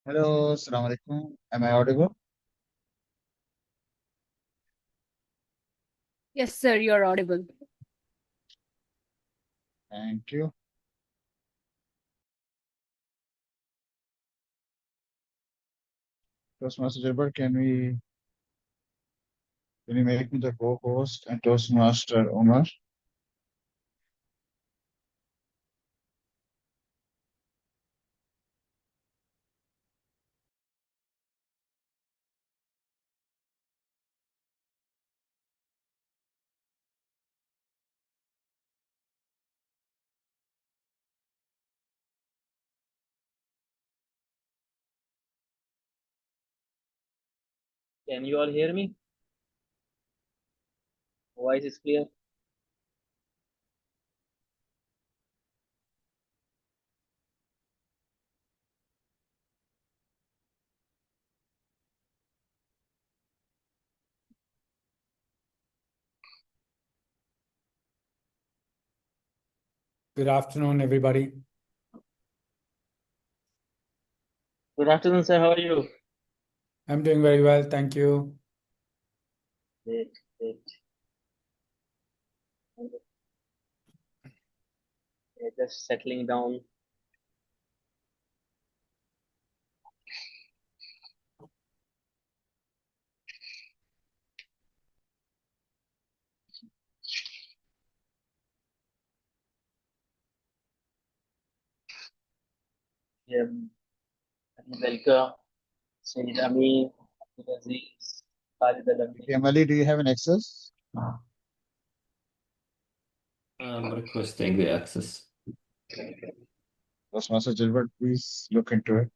Hello, Assalamu alaikum. Am I audible? Yes, sir, you're audible. Thank you. Toastmaster Gilbert, can you make me the co-host and Toastmaster Omar? Can you all hear me? Voice is clear. Good afternoon, everybody. Good afternoon, sir. How are you? I'm doing very well, thank you. Great, great. Just settling down. Yeah, welcome. Sayyid Amin, Abdul Aziz, Khalid Al-Amin. Okay, Mali, do you have an access? I'm requesting the access. Toastmaster Gilbert, please look into it.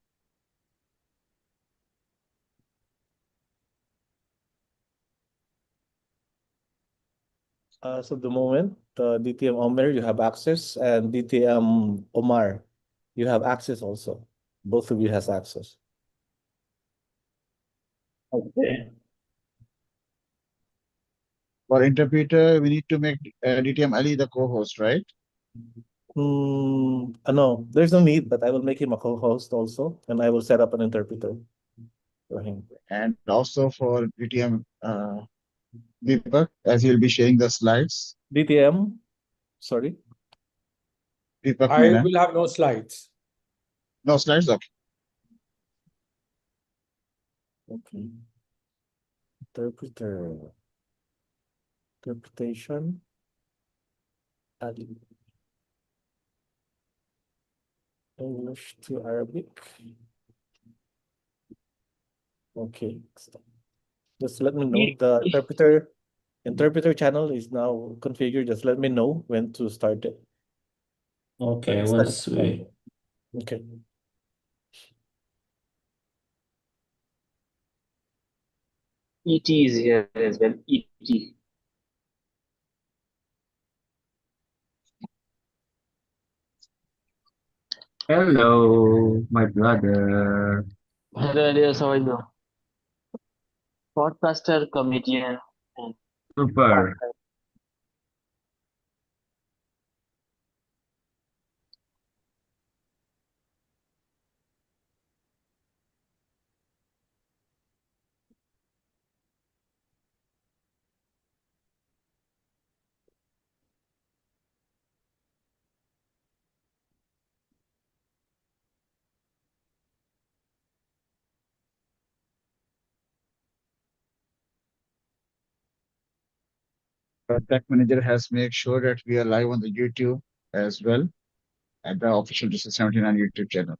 So the moment, DTM Omer, you have access, and DTM Omar, you have access also. Both of you has access. Okay. For interpreter, we need to make DTM Ali the co-host, right? No, there's no need, but I will make him a co-host also, and I will set up an interpreter for him. And also for DTM Deepak, as he'll be sharing the slides. DTM, sorry. Deepak I Mena. will have no slides. No slides? Okay. Okay. Interpretation. Ali. English to Arabic. Okay. Just let me know. The interpreter channel is now configured. Just let me know when to start it. Okay, Start. once we Okay. ET is here as well. ET. hello, my brother. Hello, Elias. How are you? Podcaster, comedian, and Super. part-time. The tech manager has made sure that we are live on the YouTube as well at the official District 79 YouTube channel.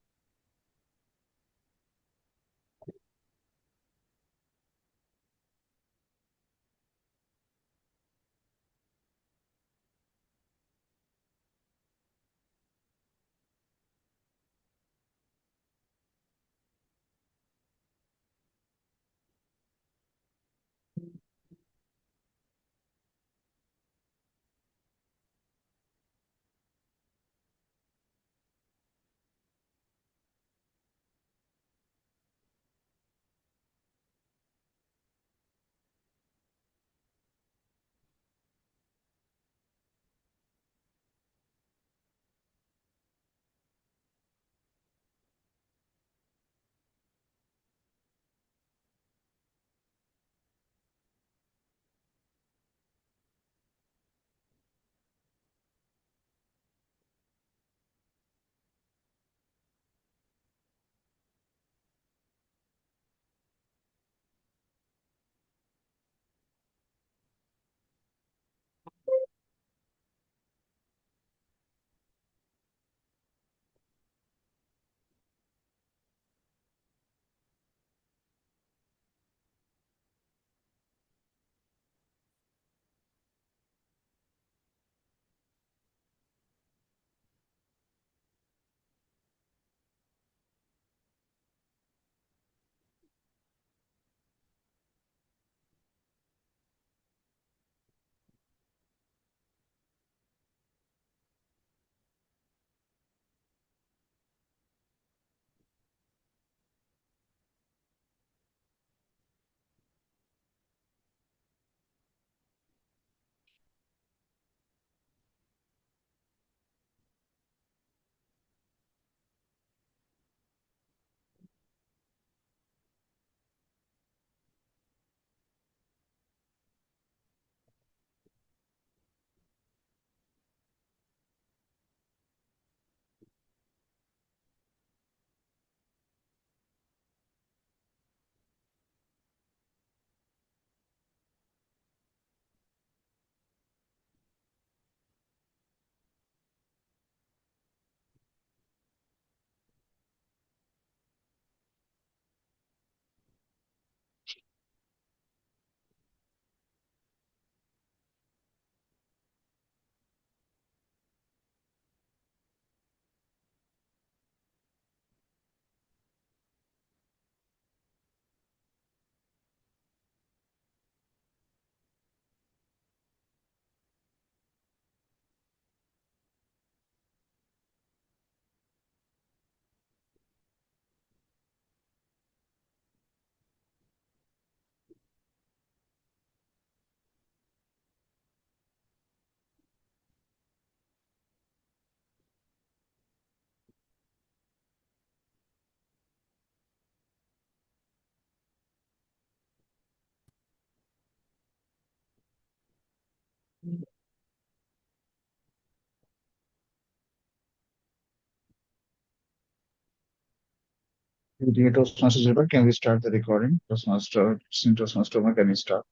Dear Toastmaster Zilber, can we start the recording? Toastmaster, Toastmaster Omar, can we start?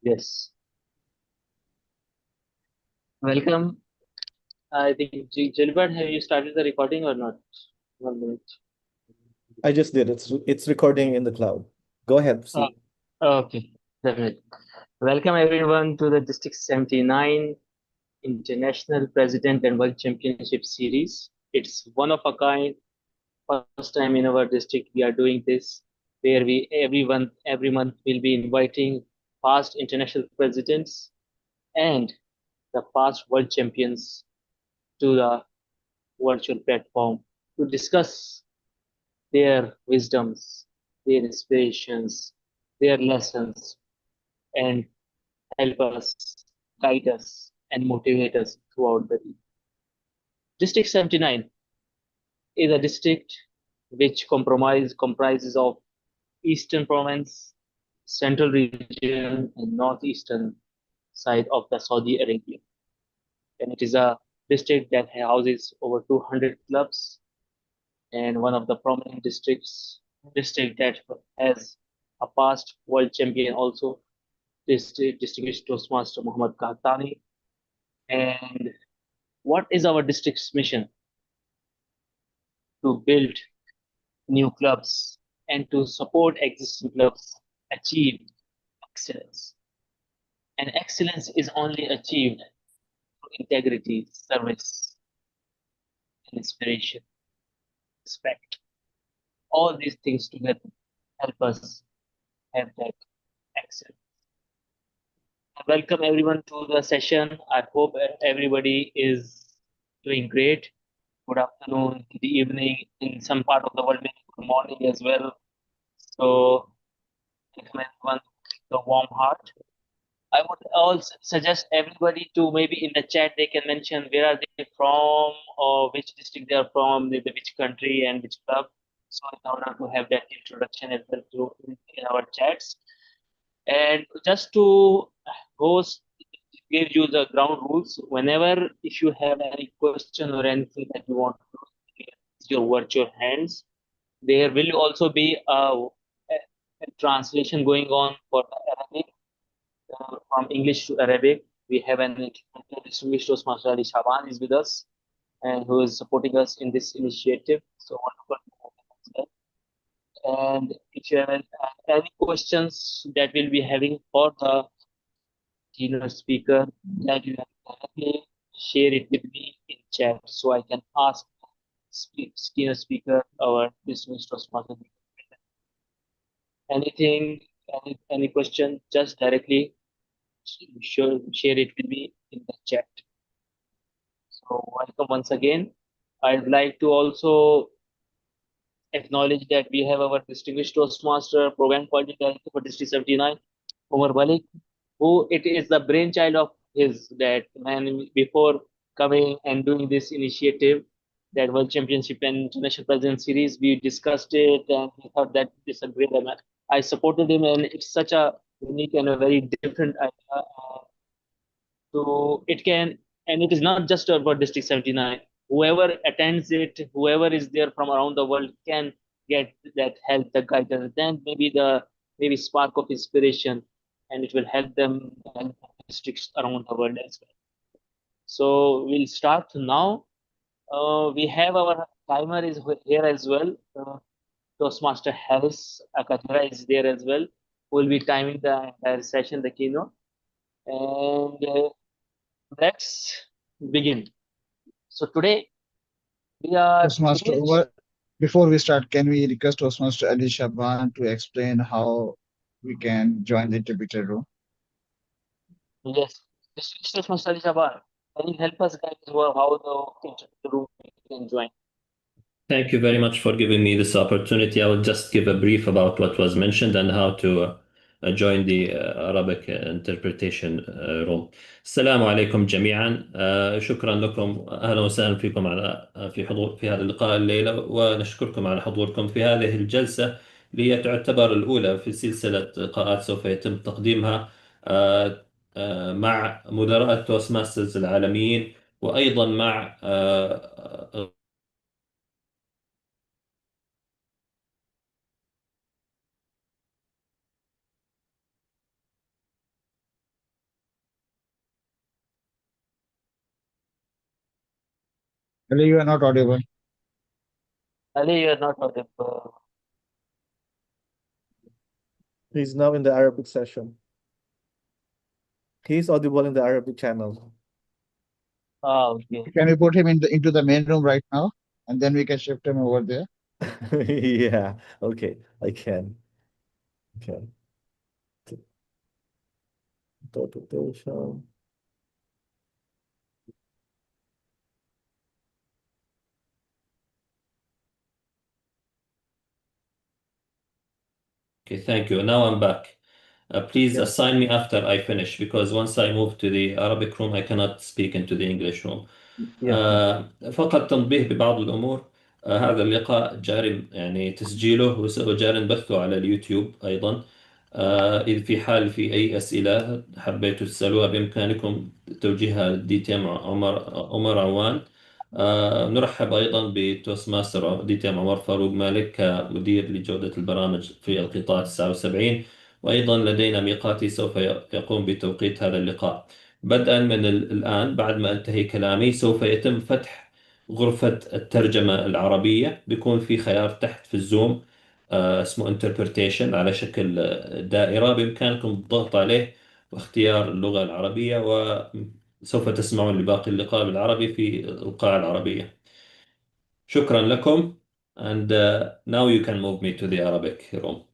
Yes. Welcome. I think Gilbert, have you started the recording or not? 1 minute. I just did. It's recording in the cloud. Go ahead, Oh, see. okay, definitely. Welcome everyone to the District 79 International President and World Championship Series. It's one of a kind. First time in our district we are doing this, where we every month will be inviting past international presidents and the past world champions to the virtual platform to discuss their wisdoms, their inspirations, their lessons, and help us, guide us, and motivate us throughout the day. District 79 is a district which comprises of Eastern Province, Central Region, and Northeastern side of the Saudi Arabia. And it is a district that houses over 200 clubs and one of the prominent district that has a past world champion also, distinguished Toastmaster Muhammad Qahtani. And what is our district's mission? To build new clubs and to support existing clubs achieve excellence. And excellence is only achieved through integrity, service, and inspiration, respect. All these things together help us have that excellence. Welcome everyone to the session. I hope everybody is doing great. Good afternoon, good evening, in some part of the world, maybe good morning as well. So, welcome everyone with a warm heart. I would also suggest everybody to maybe in the chat they can mention where are they from or which district they are from, which country and which club. So in order to have that introduction as well in our chats. And just to host, give you the ground rules. Whenever if you have any question or anything that you want to use your virtual hands, there will also be a translation going on for the Arabic from English to Arabic. We have an distinguished Toastmaster Ali Shaban is with us and who is supporting us in this initiative. So wonderful. And if you have any questions that we'll be having for the keynote speaker, that you have directly share it with me in chat so I can ask keynote speaker our distinguished Toastmaster. Anything, any question, just directly share it with me in the chat. So welcome once again. I'd like to also acknowledge that we have our distinguished Toastmaster, Program Quality Director for District 79, Omar Malik, who it is the brainchild of his that man before coming and doing this initiative, that World Championship and International President Series, we discussed it and we thought that this is a great event. I supported him and it's such a unique and a very different idea. So it can, and it is not just about District 79. Whoever attends it, whoever is there from around the world can get that help, the guidance, then maybe spark of inspiration, and it will help them and districts around the world as well. So we'll start now. We have our timer is here as well. Toastmaster Harris Akatara is there as well. We'll be timing the entire session, the keynote. And let's begin. So today we are Toastmaster Omar, before we start, can we request Toastmaster Ali Shaban to explain how we can join the interpreter room? Yes, this is Toastmaster Ali Shaban. Can you help us guys how the room can join? Thank you very much for giving me this opportunity. I will just give a brief about what was mentioned and how to join the Arabic interpretation room. السلام عليكم جميعا. شكرا لكم. أهلا وسهلا فيكم في هذا اللقاء الليلة، ونشكركم على حضوركم في هذه الجلسة اللي هي تعتبر الأولى في سلسلة لقاءات سوف يتم تقديمها مع مدراء التوست ماسترز العالميين، وأيضا مع Ali, you are not audible. Ali, you are not audible. He's now in the Arabic session. He's audible in the Arabic channel. Ah, okay. Can we put him into the main room right now? And then we can shift him over there. Yeah, okay, I can. Okay. Interpretation. Okay, thank you. Now I'm back. Please Yeah. assign me after I finish, because once I move to the Arabic room, I cannot speak into the English room. Yeah. فقط تنبيه ببعض الأمور. هذا اللقاء جاري يعني تسجيله وجاري بثه على اليوتيوب أيضا. إذا في حال في أي أسئلة حبيتوا تسألوها بإمكانكم توجيهها لدي تي ام عمر عوان. نرحب أيضا بتوست ماستر دي تي ام عمر فاروق مالك كمدير لجودة البرامج في القطاع 79، وأيضا لدينا ميقاتي سوف يقوم بتوقيت هذا اللقاء. بدءا من الآن بعد ما أنتهي كلامي سوف يتم فتح غرفة الترجمة العربية، بيكون في خيار تحت في الزوم اسمه interpretation على شكل دائرة، بإمكانكم الضغط عليه واختيار اللغة العربية، وسوف تسمعون لباقي اللقاء بالعربي في القاعة العربية. شكرا لكم. and now you can move me to the Arabic room.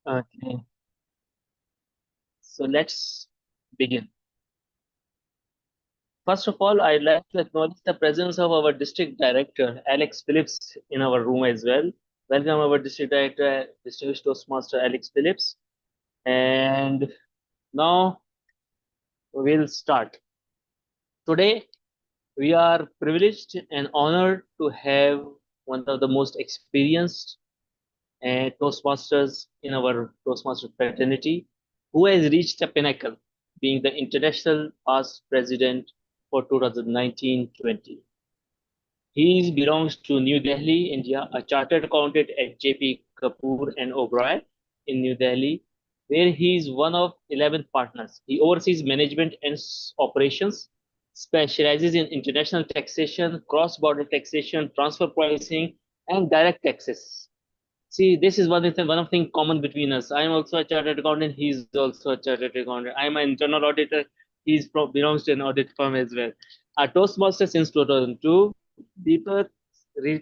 Okay. So let's begin. First of all, I'd like to acknowledge the presence of our district director, Alex Phillips, in our room as well. Welcome, our district director, distinguished Toastmaster Alex Phillips. And now we'll start. Today, we are privileged and honored to have one of the most experienced Toastmasters in our Toastmaster fraternity, who has reached a pinnacle, being the international past president for 2019-20. He belongs to New Delhi, India, a chartered accountant at JP Kapoor and O'Brien in New Delhi, where he is one of 11 partners. He oversees management and operations, specializes in international taxation, cross-border taxation, transfer pricing, and direct taxes. See, this is one of the thing common between us. I am also a chartered accountant. He's also a chartered accountant. I am an internal auditor. He belongs to an audit firm as well. A Toastmaster since 2002. Deepak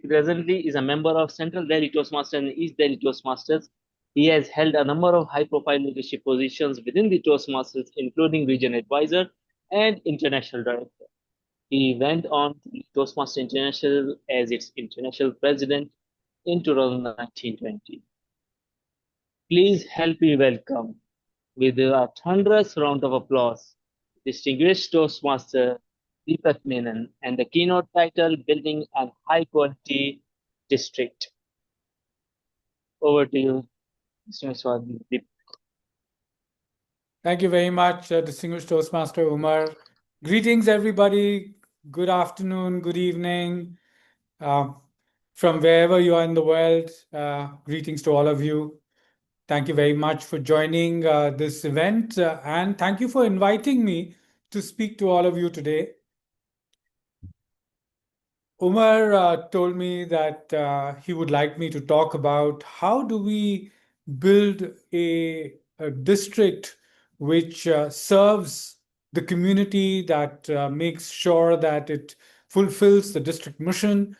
presently is a member of Central Delhi Toastmasters and East Delhi Toastmasters. He has held a number of high-profile leadership positions within the Toastmasters, including region advisor and international director. He went on to be Toastmaster International as its international president in 2019-20. Please help me welcome with a thunderous round of applause distinguished Toastmaster Deepak Menon and the keynote title Building a High Quality District. Over to you, Mr. Deepak. Thank you very much, distinguished Toastmaster Umar. Greetings, everybody. Good afternoon, good evening. From wherever you are in the world, greetings to all of you. Thank you very much for joining this event, and thank you for inviting me to speak to all of you today. Umar told me that he would like me to talk about how do we build a district which serves the community, that makes sure that it fulfills the district mission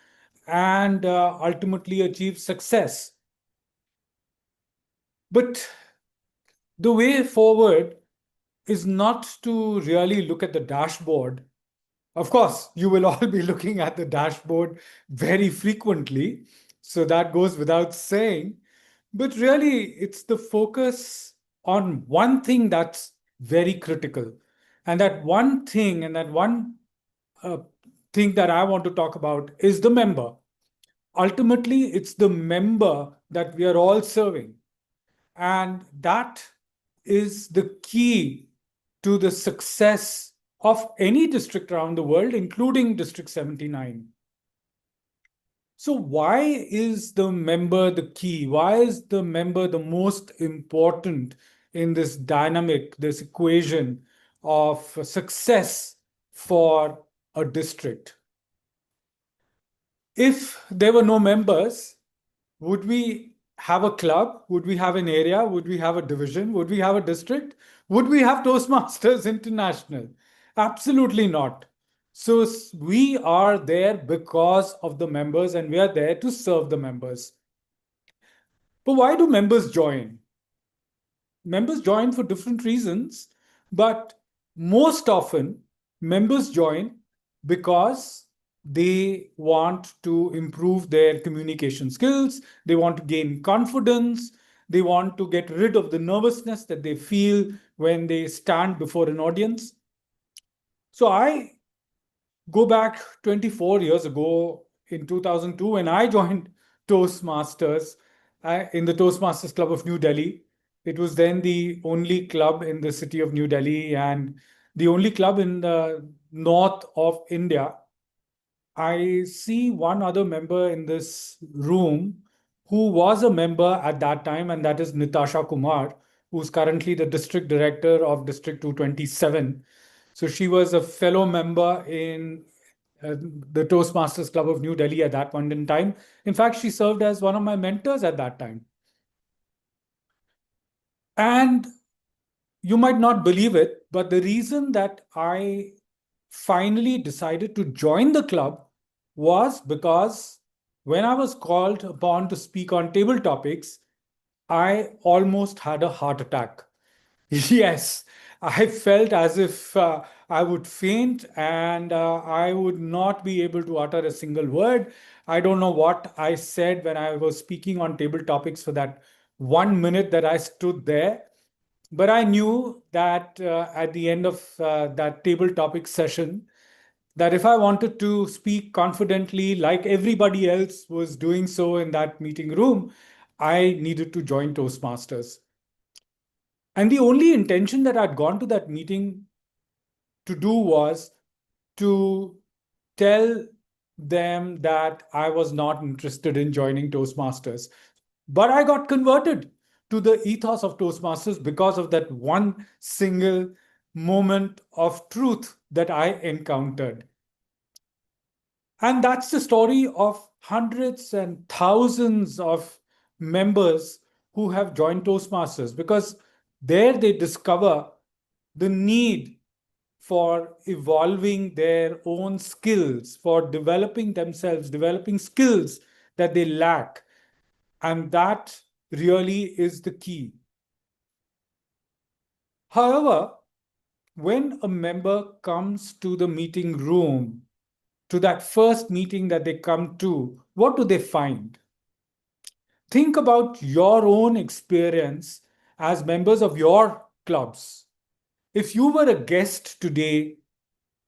and ultimately achieves success. But the way forward is not to really look at the dashboard. Of course, you will all be looking at the dashboard very frequently, so that goes without saying. But really, it's the focus on one thing that's very critical. And that one thing, and that one thing that I want to talk about is the member. ultimately it's the member that we are all serving. And that is the key to the success of any district around the world, including District 79. So why is the member the key? Why is the member the most important in this dynamic, this equation of success for a district? If there were no members, would we have a club? Would we have an area? Would we have a division? Would we have a district? Would we have Toastmasters International? Absolutely not. So we are there because of the members, and we are there to serve the members. But why do members join? Members join for different reasons, but most often members join because they want to improve their communication skills, they want to gain confidence, they want to get rid of the nervousness that they feel when they stand before an audience. So I go back 24 years ago in 2002 when I joined Toastmasters in the Toastmasters Club of New Delhi. It was then the only club in the city of New Delhi and the only club in the north of India. I see one other member in this room who was a member at that time, and that is Natasha Kumar, who's currently the district director of District 227. So she was a fellow member in the Toastmasters Club of New Delhi at that point in time. In fact, she served as one of my mentors at that time. And you might not believe it, but the reason that I finally decided to join the club was because when I was called upon to speak on table topics, I almost had a heart attack. Yes, I felt as if I would faint and I would not be able to utter a single word. I don't know what I said when I was speaking on table topics for that 1 minute that I stood there. But I knew that at the end of that table topic session, that if I wanted to speak confidently like everybody else was doing so in that meeting room, I needed to join Toastmasters. And the only intention that I'd gone to that meeting to do was to tell them that I was not interested in joining Toastmasters. But I got converted to the ethos of Toastmasters because of that one single moment of truth that I encountered. And that's the story of hundreds and thousands of members who have joined Toastmasters, because there they discover the need for evolving their own skills, for developing themselves, developing skills that they lack. And that really is the key. However, when a member comes to the meeting room, to that first meeting that they come to, what do they find? Think about your own experience as members of your clubs. If you were a guest today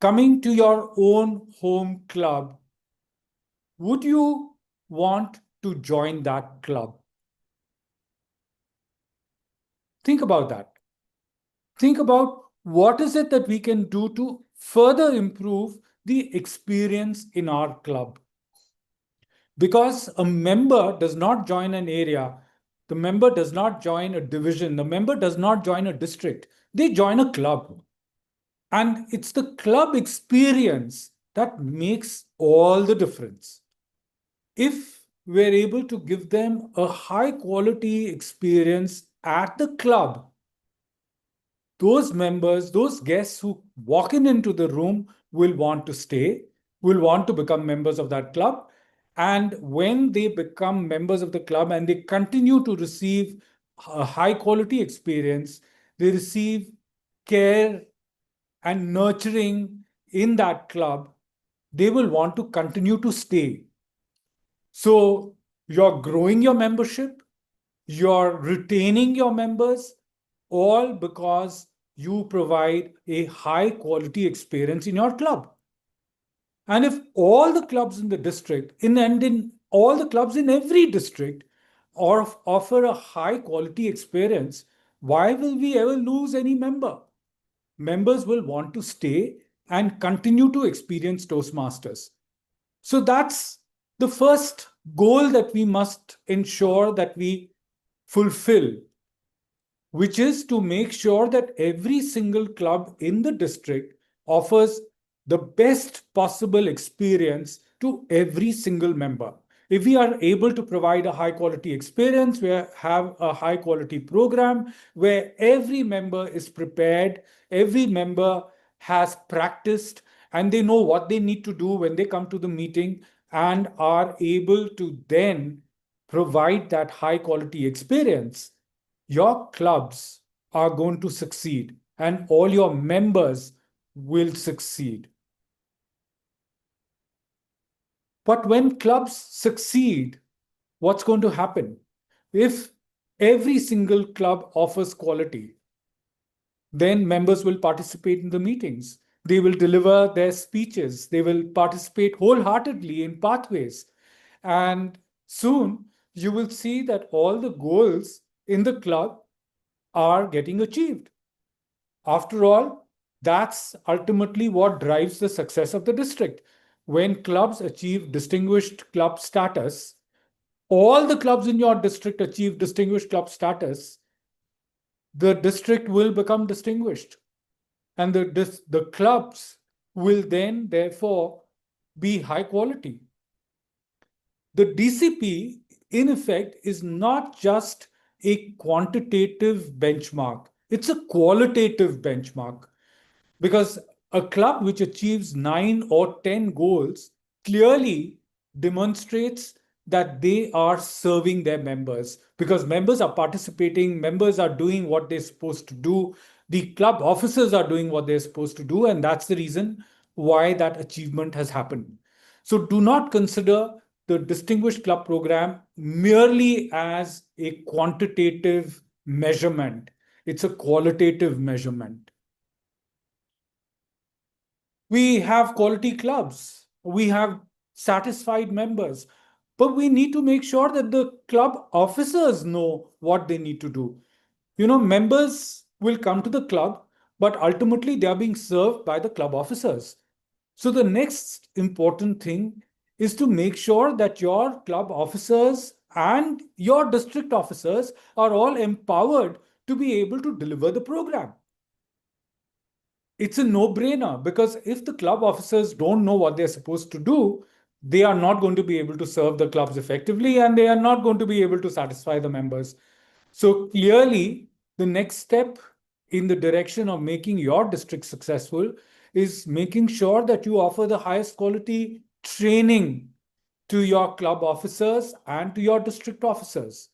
coming to your own home club, would you want to join that club? Think about that. Think about what is it that we can do to further improve the experience in our club. Because a member does not join an area, the member does not join a division, the member does not join a district, they join a club. And it's the club experience that makes all the difference. If we're able to give them a high quality experience at the club, those members, those guests who walk into the room will want to stay, will want to become members of that club. And when they become members of the club and they continue to receive a high quality experience, they receive care and nurturing in that club, they will want to continue to stay. So you're growing your membership, you're retaining your members, all because you provide a high quality experience in your club. And if all the clubs in the district, in all the clubs in every district offer a high quality experience, why will we ever lose any member? Members will want to stay and continue to experience Toastmasters. So that's the first goal that we must ensure that we fulfill, which is to make sure that every single club in the district offers the best possible experience to every single member. If we are able to provide a high quality experience, we have a high quality program where every member is prepared, every member has practiced, and they know what they need to do when they come to the meeting and are able to then provide that high quality experience, your clubs are going to succeed and all your members will succeed. But when clubs succeed, what's going to happen? If every single club offers quality, then members will participate in the meetings. They will deliver their speeches. They will participate wholeheartedly in pathways. And soon you will see that all the goals in the club are getting achieved. After all, that's ultimately what drives the success of the district. When clubs achieve distinguished club status, all the clubs in your district achieve distinguished club status, the district will become distinguished. And the clubs will then, therefore, be high quality. The DCP, in effect, is not just a quantitative benchmark. It's a qualitative benchmark, because a club which achieves 9 or 10 goals clearly demonstrates that they are serving their members, because members are participating, members are doing what they're supposed to do, the club officers are doing what they're supposed to do, and that's the reason why that achievement has happened. So do not consider the Distinguished Club Program merely as a quantitative measurement. It's a qualitative measurement. We have quality clubs. We have satisfied members. But we need to make sure that the club officers know what they need to do. Members will come to the club, but ultimately they are being served by the club officers. So the next important thing is to make sure that your club officers and your district officers are all empowered to be able to deliver the program. It's a no-brainer, because if the club officers don't know what they're supposed to do, they are not going to be able to serve the clubs effectively, and they are not going to be able to satisfy the members. So clearly, the next step in the direction of making your district successful is making sure that you offer the highest quality training to your club officers and to your district officers.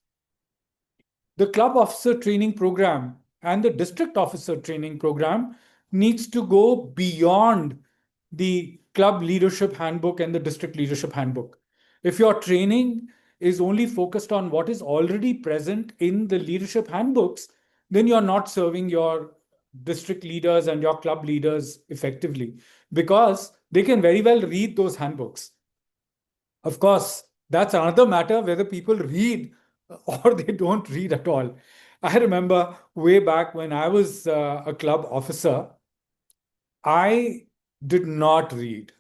The club officer training program and the district officer training program needs to go beyond the club leadership handbook and the district leadership handbook. If your training is only focused on what is already present in the leadership handbooks, then you're not serving your district leaders and your club leaders effectively, because they can very well read those handbooks. Of course, that's another matter, whether people read or they don't read at all. I remember way back when I was a club officer, I did not read.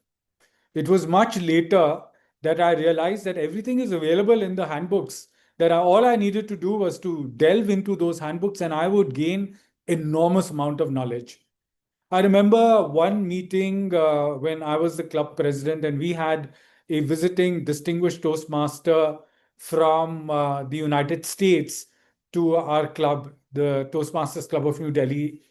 It was much later that I realized that everything is available in the handbooks, that all I needed to do was to delve into those handbooks and I would gain enormous amount of knowledge. I remember one meeting when I was the club president and we had a visiting distinguished Toastmaster from the United States to our club, the Toastmasters Club of New Delhi.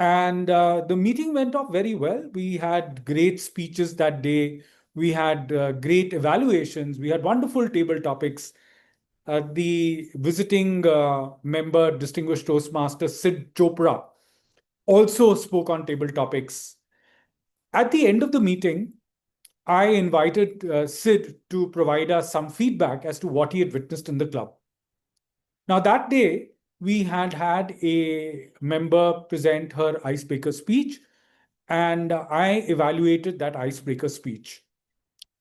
And the meeting went off very well. We had great speeches that day. We had great evaluations. We had wonderful table topics. The visiting member, distinguished Toastmaster Sid Chopra, also spoke on table topics. At the end of the meeting, I invited Sid to provide us some feedback as to what he had witnessed in the club. Now, that day, we had a member present her icebreaker speech, and I evaluated that icebreaker speech.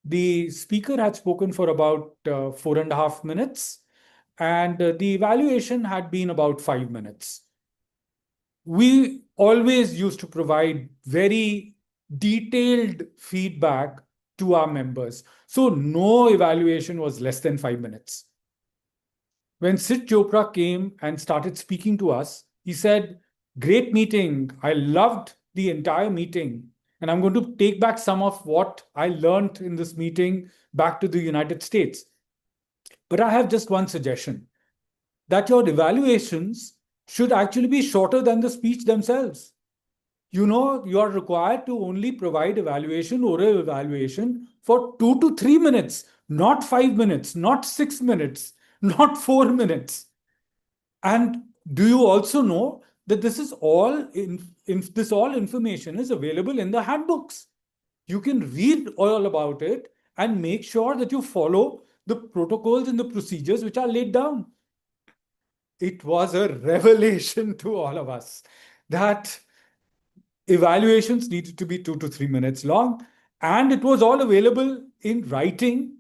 The speaker had spoken for about 4.5 minutes, and the evaluation had been about 5 minutes. We always used to provide very detailed feedback to our members. So no evaluation was less than 5 minutes. When Sid Chopra came and started speaking to us, he said, "Great meeting. I loved the entire meeting. And I'm going to take back some of what I learned in this meeting back to the United States. But I have just one suggestion, that your evaluations should actually be shorter than the speech themselves. You are required to only provide oral evaluation for 2 to 3 minutes, not 5 minutes, not 6 minutes, not 4 minutes. And do you also know that this is all information is available in the handbooks? You can read all about it and make sure that you follow the protocols and the procedures which are laid down. It was a revelation to all of us that evaluations needed to be 2 to 3 minutes long, and it was all available in writing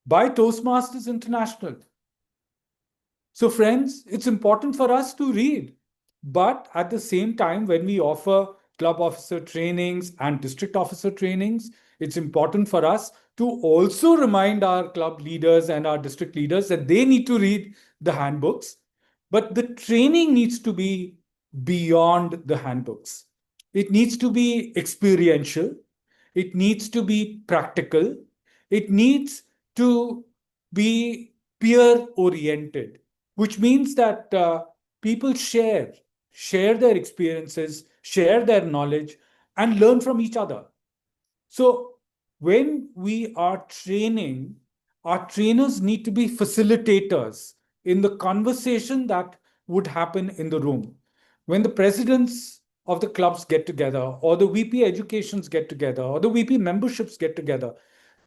by Toastmasters International. So friends, it's important for us to read, but at the same time, when we offer club officer trainings and district officer trainings, it's important for us to also remind our club leaders and our district leaders that they need to read the handbooks, but the training needs to be beyond the handbooks. It needs to be experiential. It needs to be practical. It needs to be peer-oriented, which means that people share their experiences, share their knowledge, and learn from each other. So when we are training, our trainers need to be facilitators in the conversation that would happen in the room. When the presidents of the clubs get together, or the VP educations get together, or the VP memberships get together,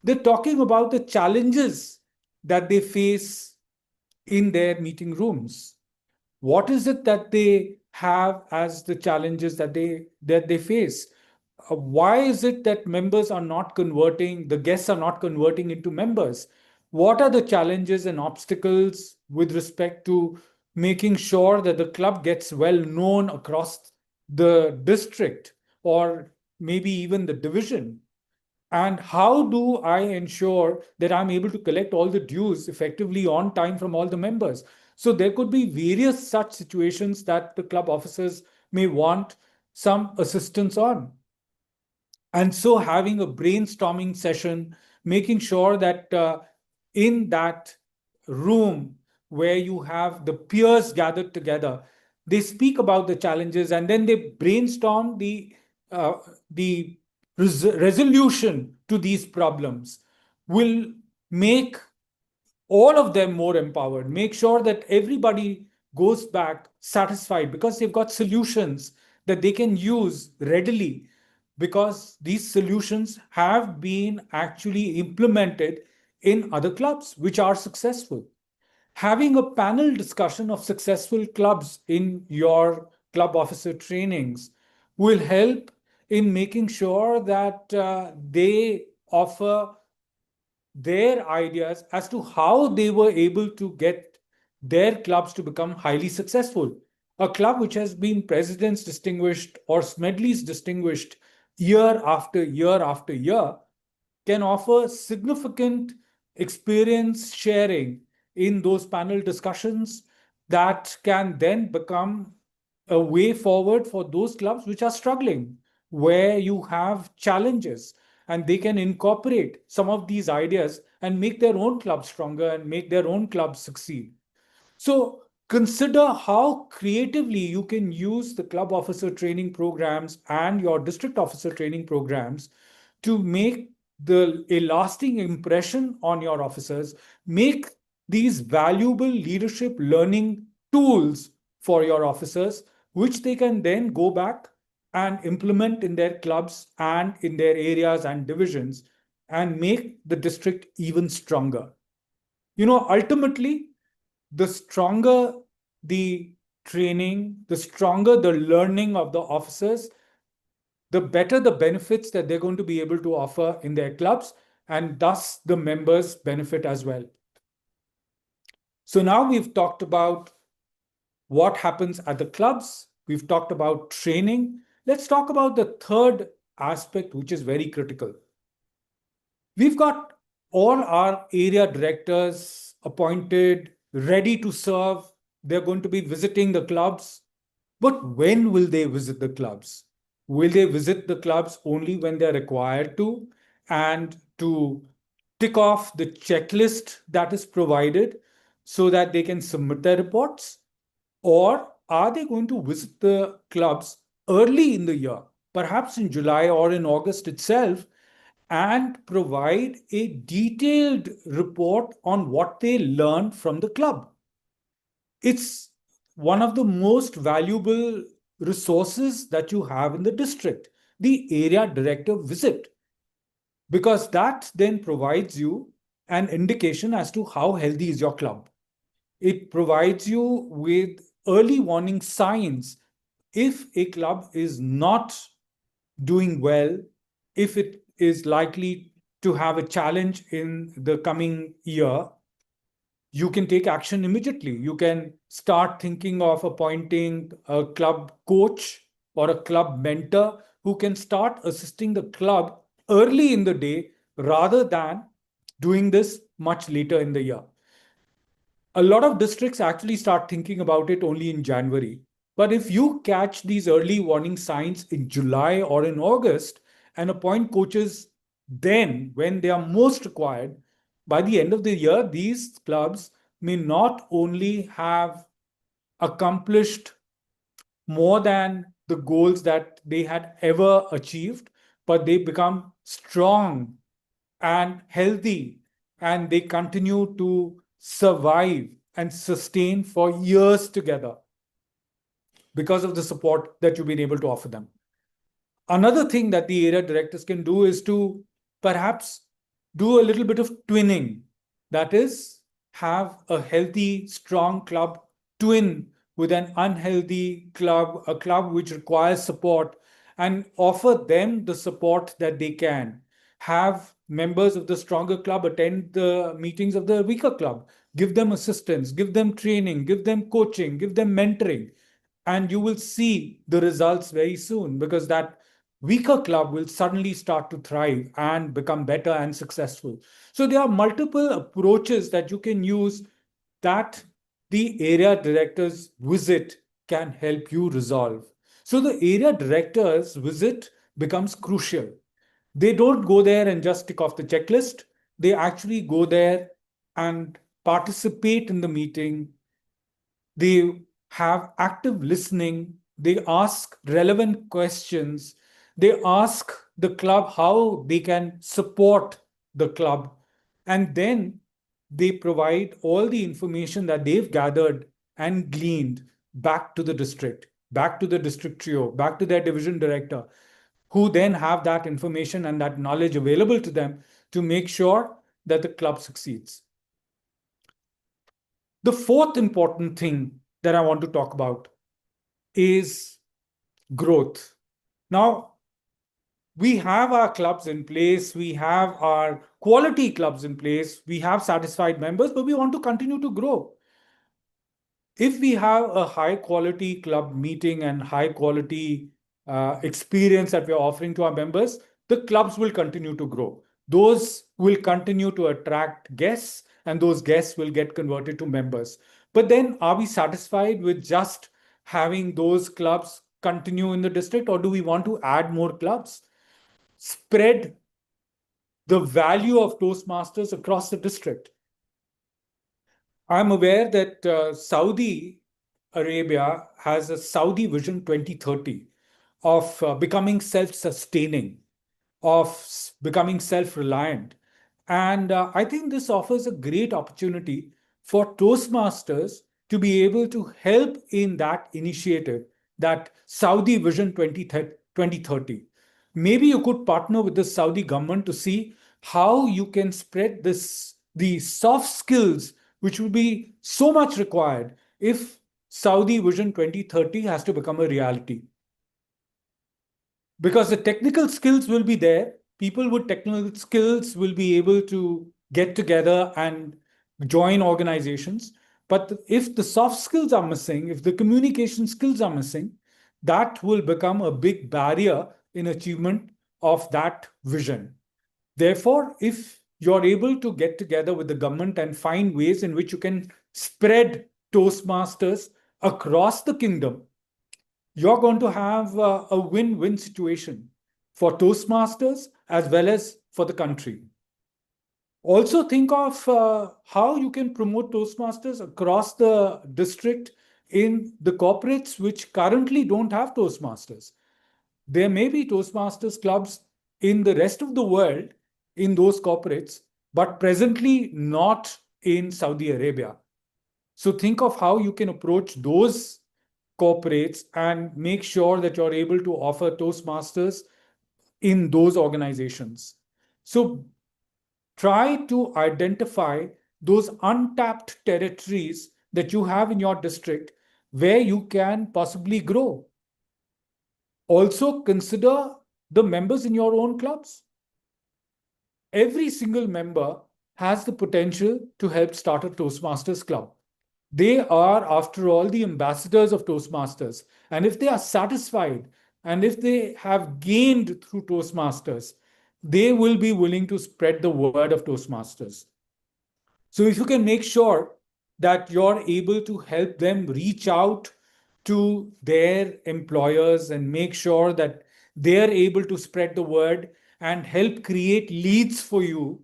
they're talking about the challenges that they face in their meeting rooms. What is it that they have as the challenges that they face? Why is it that members are not converting, the guests are not converting into members? What are the challenges and obstacles with respect to making sure that the club gets well known across the district or maybe even the division? And how do I ensure that I'm able to collect all the dues effectively on time from all the members? So there could be various such situations that the club officers may want some assistance on. And so having a brainstorming session, making sure that in that room where you have the peers gathered together, they speak about the challenges and then they brainstorm the resolution to these problems, will make all of them more empowered, make sure that everybody goes back satisfied because they've got solutions that they can use readily, because these solutions have been actually implemented in other clubs which are successful. Having a panel discussion of successful clubs in your club officer trainings will help in making sure that they offer their ideas as to how they were able to get their clubs to become highly successful. A club which has been President's Distinguished or Smedley's Distinguished year after year after year can offer significant experience sharing in those panel discussions that can then become a way forward for those clubs which are struggling, where you have challenges, and they can incorporate some of these ideas and make their own club stronger and make their own club succeed. So consider how creatively you can use the club officer training programs and your district officer training programs to make a lasting impression on your officers, make these valuable leadership learning tools for your officers, which they can then go back and implement in their clubs and in their areas and divisions and make the district even stronger. Ultimately, the stronger the training, the stronger the learning of the officers, the better the benefits that they're going to be able to offer in their clubs, and thus the members benefit as well. So now we've talked about what happens at the clubs. We've talked about training. Let's talk about the third aspect, which is very critical. We've got all our area directors appointed, ready to serve. They're going to be visiting the clubs. But when will they visit the clubs? Will they visit the clubs only when they're required to, and to tick off the checklist that is provided so that they can submit their reports? Or are they going to visit the clubs early in the year, perhaps in July or in August itself, and provide a detailed report on what they learned from the club? It's one of the most valuable resources that you have in the district, the area director visit, because that then provides you an indication as to how healthy is your club. It provides you with early warning signs if a club is not doing well, if it is likely to have a challenge in the coming year. You can take action immediately. You can start thinking of appointing a club coach or a club mentor who can start assisting the club early in the day rather than doing this much later in the year. A lot of districts actually start thinking about it only in January. But if you catch these early warning signs in July or in August and appoint coaches then when they are most required, by the end of the year, these clubs may not only have accomplished more than the goals that they had ever achieved, but they become strong and healthy, and they continue to survive and sustain for years together because of the support that you've been able to offer them. Another thing that the area directors can do is to perhaps do a little bit of twinning. That is, have a healthy, strong club twin with an unhealthy club, a club which requires support, and offer them the support that they can. Have members of the stronger club attend the meetings of the weaker club, give them assistance, give them training, give them coaching, give them mentoring, and you will see the results very soon, because that weaker club will suddenly start to thrive and become better and successful. So there are multiple approaches that you can use that the area director's visit can help you resolve. So the area director's visit becomes crucial. They don't go there and just tick off the checklist. They actually go there and participate in the meeting. They have active listening. They ask relevant questions. They ask the club how they can support the club. And then they provide all the information that they've gathered and gleaned back to the district, back to the district trio, back to their division director, who then have that information and that knowledge available to them to make sure that the club succeeds. The fourth important thing that I want to talk about is growth. Now, we have our clubs in place, we have our quality clubs in place, we have satisfied members, but we want to continue to grow. If we have a high quality club meeting and high quality experience that we're offering to our members, the clubs will continue to grow. Those will continue to attract guests, and those guests will get converted to members. But then, are we satisfied with just having those clubs continue in the district, or do we want to add more clubs? Spread the value of Toastmasters across the district. I'm aware that Saudi Arabia has a Saudi Vision 2030 of becoming self-sustaining, of becoming self-reliant. And I think this offers a great opportunity for Toastmasters to be able to help in that initiative, that Saudi Vision 2030. Maybe you could partner with the Saudi government to see how you can spread the soft skills, which will be so much required if Saudi Vision 2030 has to become a reality. Because the technical skills will be there, people with technical skills will be able to get together and join organizations. But if the soft skills are missing, if the communication skills are missing, that will become a big barrier in achievement of that vision. Therefore, if you're able to get together with the government and find ways in which you can spread Toastmasters across the kingdom, you're going to have a win-win situation for Toastmasters as well as for the country. Also think of how you can promote Toastmasters across the district in the corporates which currently don't have Toastmasters. There may be Toastmasters clubs in the rest of the world in those corporates, but presently not in Saudi Arabia. So think of how you can approach those corporates and make sure that you're able to offer Toastmasters in those organizations. So try to identify those untapped territories that you have in your district where you can possibly grow. Also consider the members in your own clubs. Every single member has the potential to help start a Toastmasters club. They are, after all, the ambassadors of Toastmasters. And if they are satisfied and if they have gained through Toastmasters, they will be willing to spread the word of Toastmasters. So if you can make sure that you're able to help them reach out to their employers and make sure that they're able to spread the word and help create leads for you,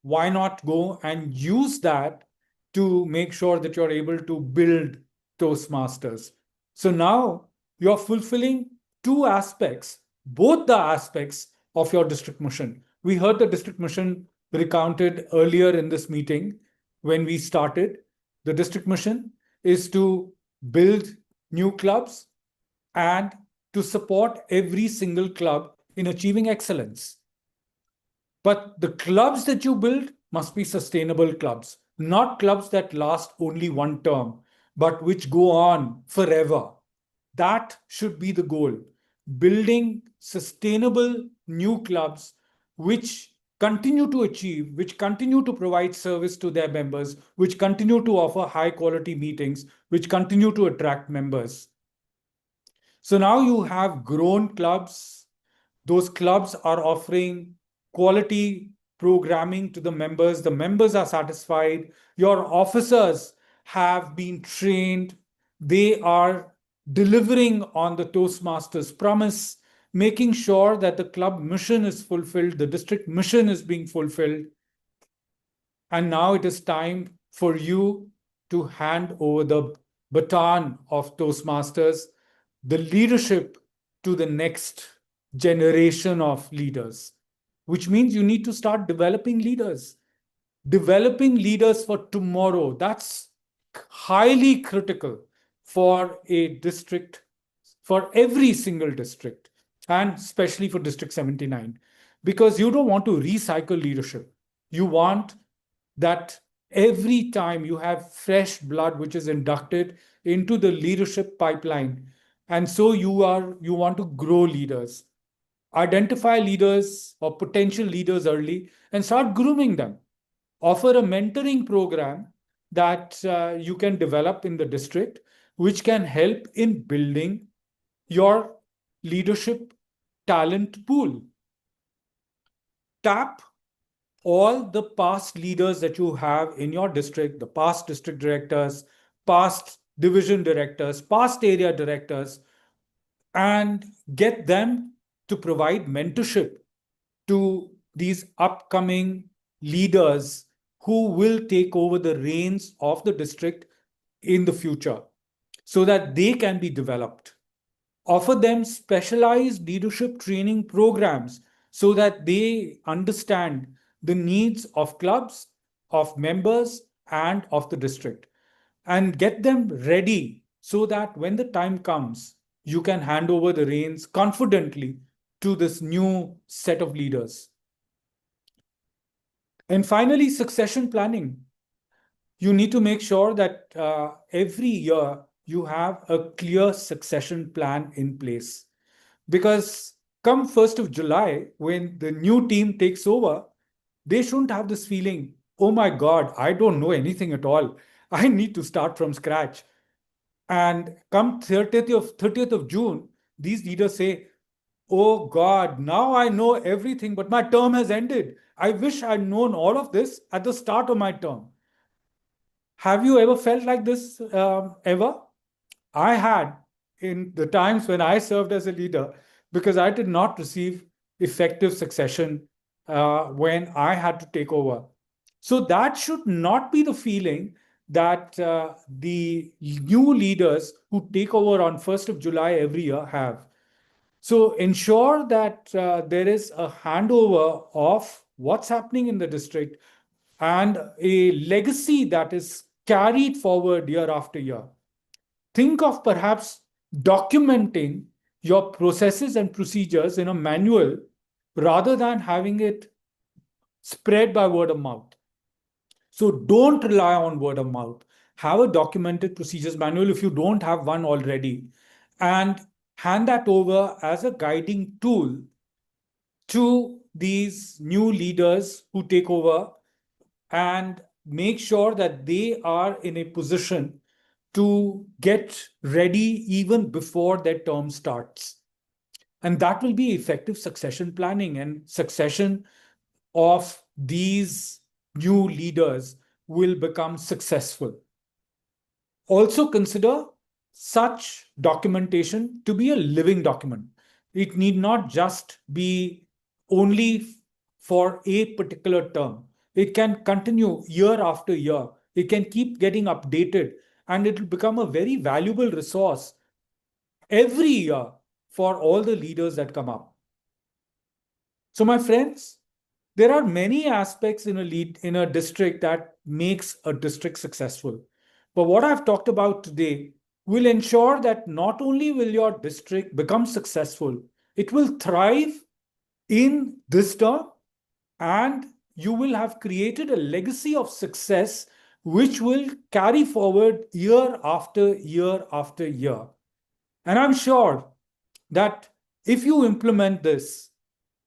why not go and use that to make sure that you're able to build Toastmasters? So now you're fulfilling two aspects, both the aspects of your district mission. We heard the district mission recounted earlier in this meeting when we started. The district mission is to build new clubs and to support every single club in achieving excellence. But the clubs that you build must be sustainable clubs, not clubs that last only one term, but which go on forever. That should be the goal. Building sustainable new clubs which continue to achieve, which continue to provide service to their members, which continue to offer high quality meetings, which continue to attract members. So now you have grown clubs. Those clubs are offering quality programming to the members. The members are satisfied. Your officers have been trained. They are delivering on the Toastmasters promise, making sure that the club mission is fulfilled, the district mission is being fulfilled. And now it is time for you to hand over the baton of Toastmasters, the leadership, to the next generation of leaders, which means you need to start developing leaders. Developing leaders for tomorrow, that's highly critical for a district, for every single district, and especially for District 79, because you don't want to recycle leadership. You want that every time you have fresh blood which is inducted into the leadership pipeline. And so you want to grow leaders. Identify leaders or potential leaders early and start grooming them. Offer a mentoring program that you can develop in the district, which can help in building your leadership talent pool. Tap all the past leaders that you have in your district, the past district directors, past division directors, past area directors, and get them to provide mentorship to these upcoming leaders who will take over the reins of the district in the future so that they can be developed. Offer them specialized leadership training programs so that they understand the needs of clubs, of members, and of the district. And get them ready so that when the time comes, you can hand over the reins confidently to this new set of leaders. And finally, succession planning. You need to make sure that every year you have a clear succession plan in place. Because come 1st of July, when the new team takes over, they shouldn't have this feeling, oh my God, I don't know anything at all. I need to start from scratch. And come 30th of June, these leaders say, oh God, now I know everything, but my term has ended. I wish I'd known all of this at the start of my term. Have you ever felt like this ever? I had in the times when I served as a leader, because I did not receive effective succession when I had to take over. So that should not be the feeling that the new leaders who take over on 1st of July every year have. So ensure that there is a handover of what's happening in the district and a legacy that is carried forward year after year. Think of perhaps documenting your processes and procedures in a manual rather than having it spread by word of mouth. So don't rely on word of mouth. Have a documented procedures manual if you don't have one already, and hand that over as a guiding tool to these new leaders who take over, and make sure that they are in a position to get ready even before their term starts. And that will be effective succession planning, and succession of these new leaders will become successful. Also consider such documentation to be a living document. It need not just be only for a particular term. It can continue year after year. It can keep getting updated, and it will become a very valuable resource every year for all the leaders that come up. So my friends, there are many aspects in a district that makes a district successful. But what I've talked about today will ensure that not only will your district become successful, it will thrive in this term, and you will have created a legacy of success which will carry forward year after year after year. And I'm sure that if you implement this,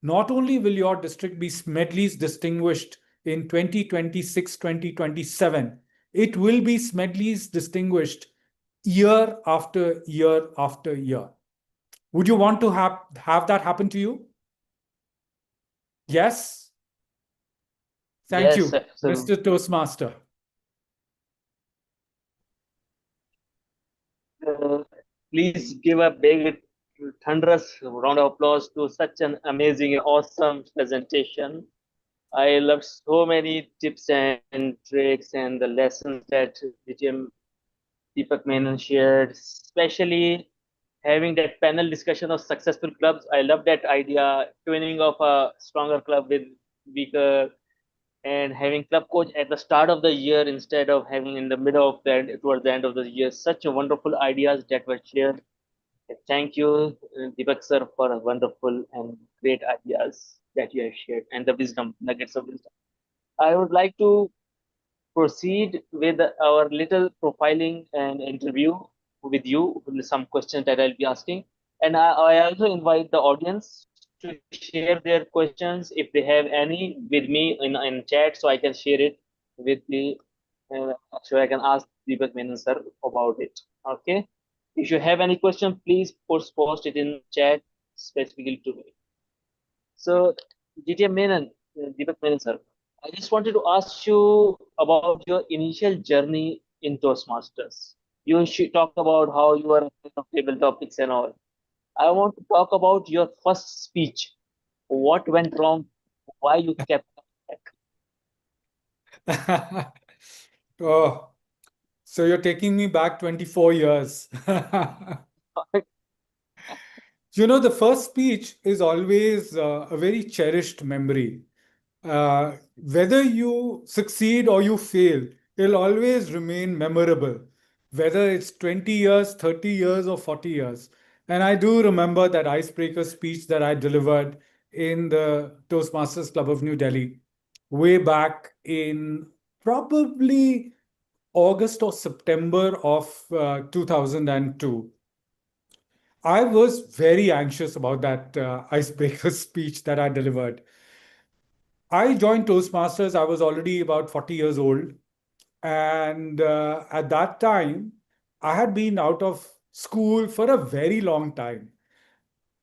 not only will your district be Smedley's distinguished in 2026, 2027, it will be Smedley's distinguished year after year after year. Would you want to have that happen to you? Yes? Thank Yes, you, absolutely. Mr. Toastmaster. Please give a big, thunderous round of applause to such an amazing and awesome presentation. I loved so many tips and tricks and the lessons that Deepak Menon shared, especially having that panel discussion of successful clubs. I love that idea, twinning of a stronger club with weaker, and having club coach at the start of the year instead of having in the middle of the towards the end of the year. Such a wonderful ideas that were shared. Thank you, Deepak sir, for wonderful and great ideas that you have shared and the wisdom, nuggets of wisdom. I would like to proceed with our little profiling and interview with you with some questions that I'll be asking. And I also invite the audience to share their questions if they have any with me in chat, so I can share it with the so I can ask Deepak Menon sir about it. Okay. If you have any question, please post it in chat specifically to me. So, DTM Menon, Deepak Menon sir, I just wanted to ask you about your initial journey in Toastmasters. You should talk about how you were of table topics and all. I want to talk about your first speech. What went wrong? Why you kept Oh, so you're taking me back 24 years. back? You know, the first speech is always a very cherished memory. Whether you succeed or you fail, it'll always remain memorable, whether it's 20 years, 30 years, or 40 years. And I do remember that icebreaker speech that I delivered in the Toastmasters Club of New Delhi way back in probably August or September of 2002. I was very anxious about that icebreaker speech that I delivered. I joined Toastmasters. I was already about 40 years old. And at that time, I had been out of school for a very long time.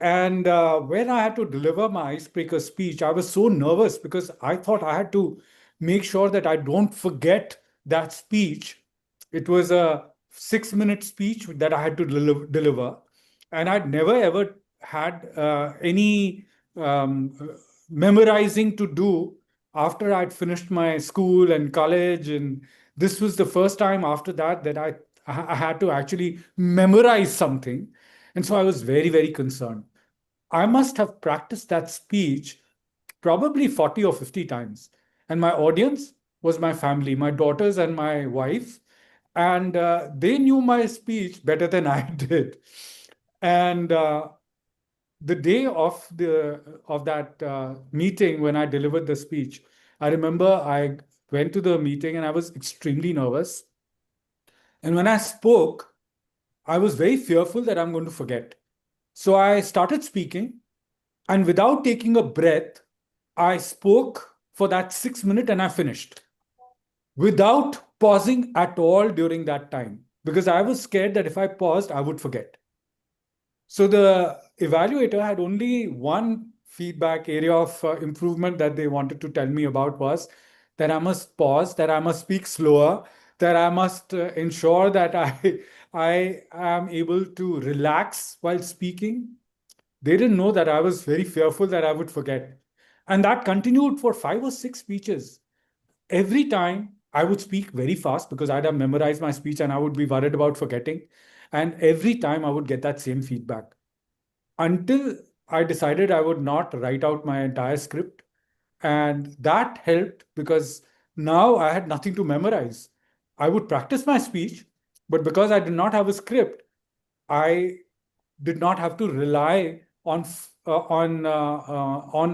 And when I had to deliver my icebreaker speech, I was so nervous because I thought I had to make sure that I don't forget that speech. It was a 6-minute speech that I had to deliver. And I'd never ever had any memorizing to do after I'd finished my school and college. And this was the first time after that that I had to actually memorize something. And so I was very, very concerned. I must have practiced that speech probably 40 or 50 times. And my audience was my family, my daughters and my wife. And they knew my speech better than I did. And the day of that meeting when I delivered the speech, I remember I went to the meeting and I was extremely nervous. And when I spoke, I was very fearful that I'm going to forget. So I started speaking, and without taking a breath, I spoke for that 6 minutes and I finished without pausing at all during that time because I was scared that if I paused, I would forget. So the evaluator had only one feedback area of improvement that they wanted to tell me about was that I must pause, that I must speak slower, that I must ensure that I am able to relax while speaking. They didn't know that I was very fearful that I would forget. And that continued for 5 or 6 speeches. Every time I would speak very fast because I'd have memorized my speech and I would be worried about forgetting. And every time I would get that same feedback until I decided I would not write out my entire script. And that helped because now I had nothing to memorize. I would practice my speech, but because I did not have a script, I did not have to rely on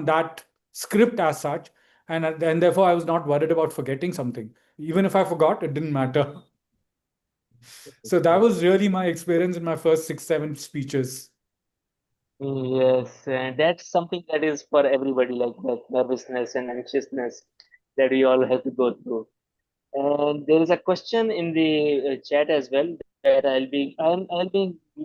that script as such, and therefore I was not worried about forgetting something. Even if I forgot, it didn't matter. So that was really my experience in my first 6-7 speeches. Yes, and that's something that is for everybody, like that nervousness and anxiousness that we all have to go through. And there is a question in the chat as well that I'll be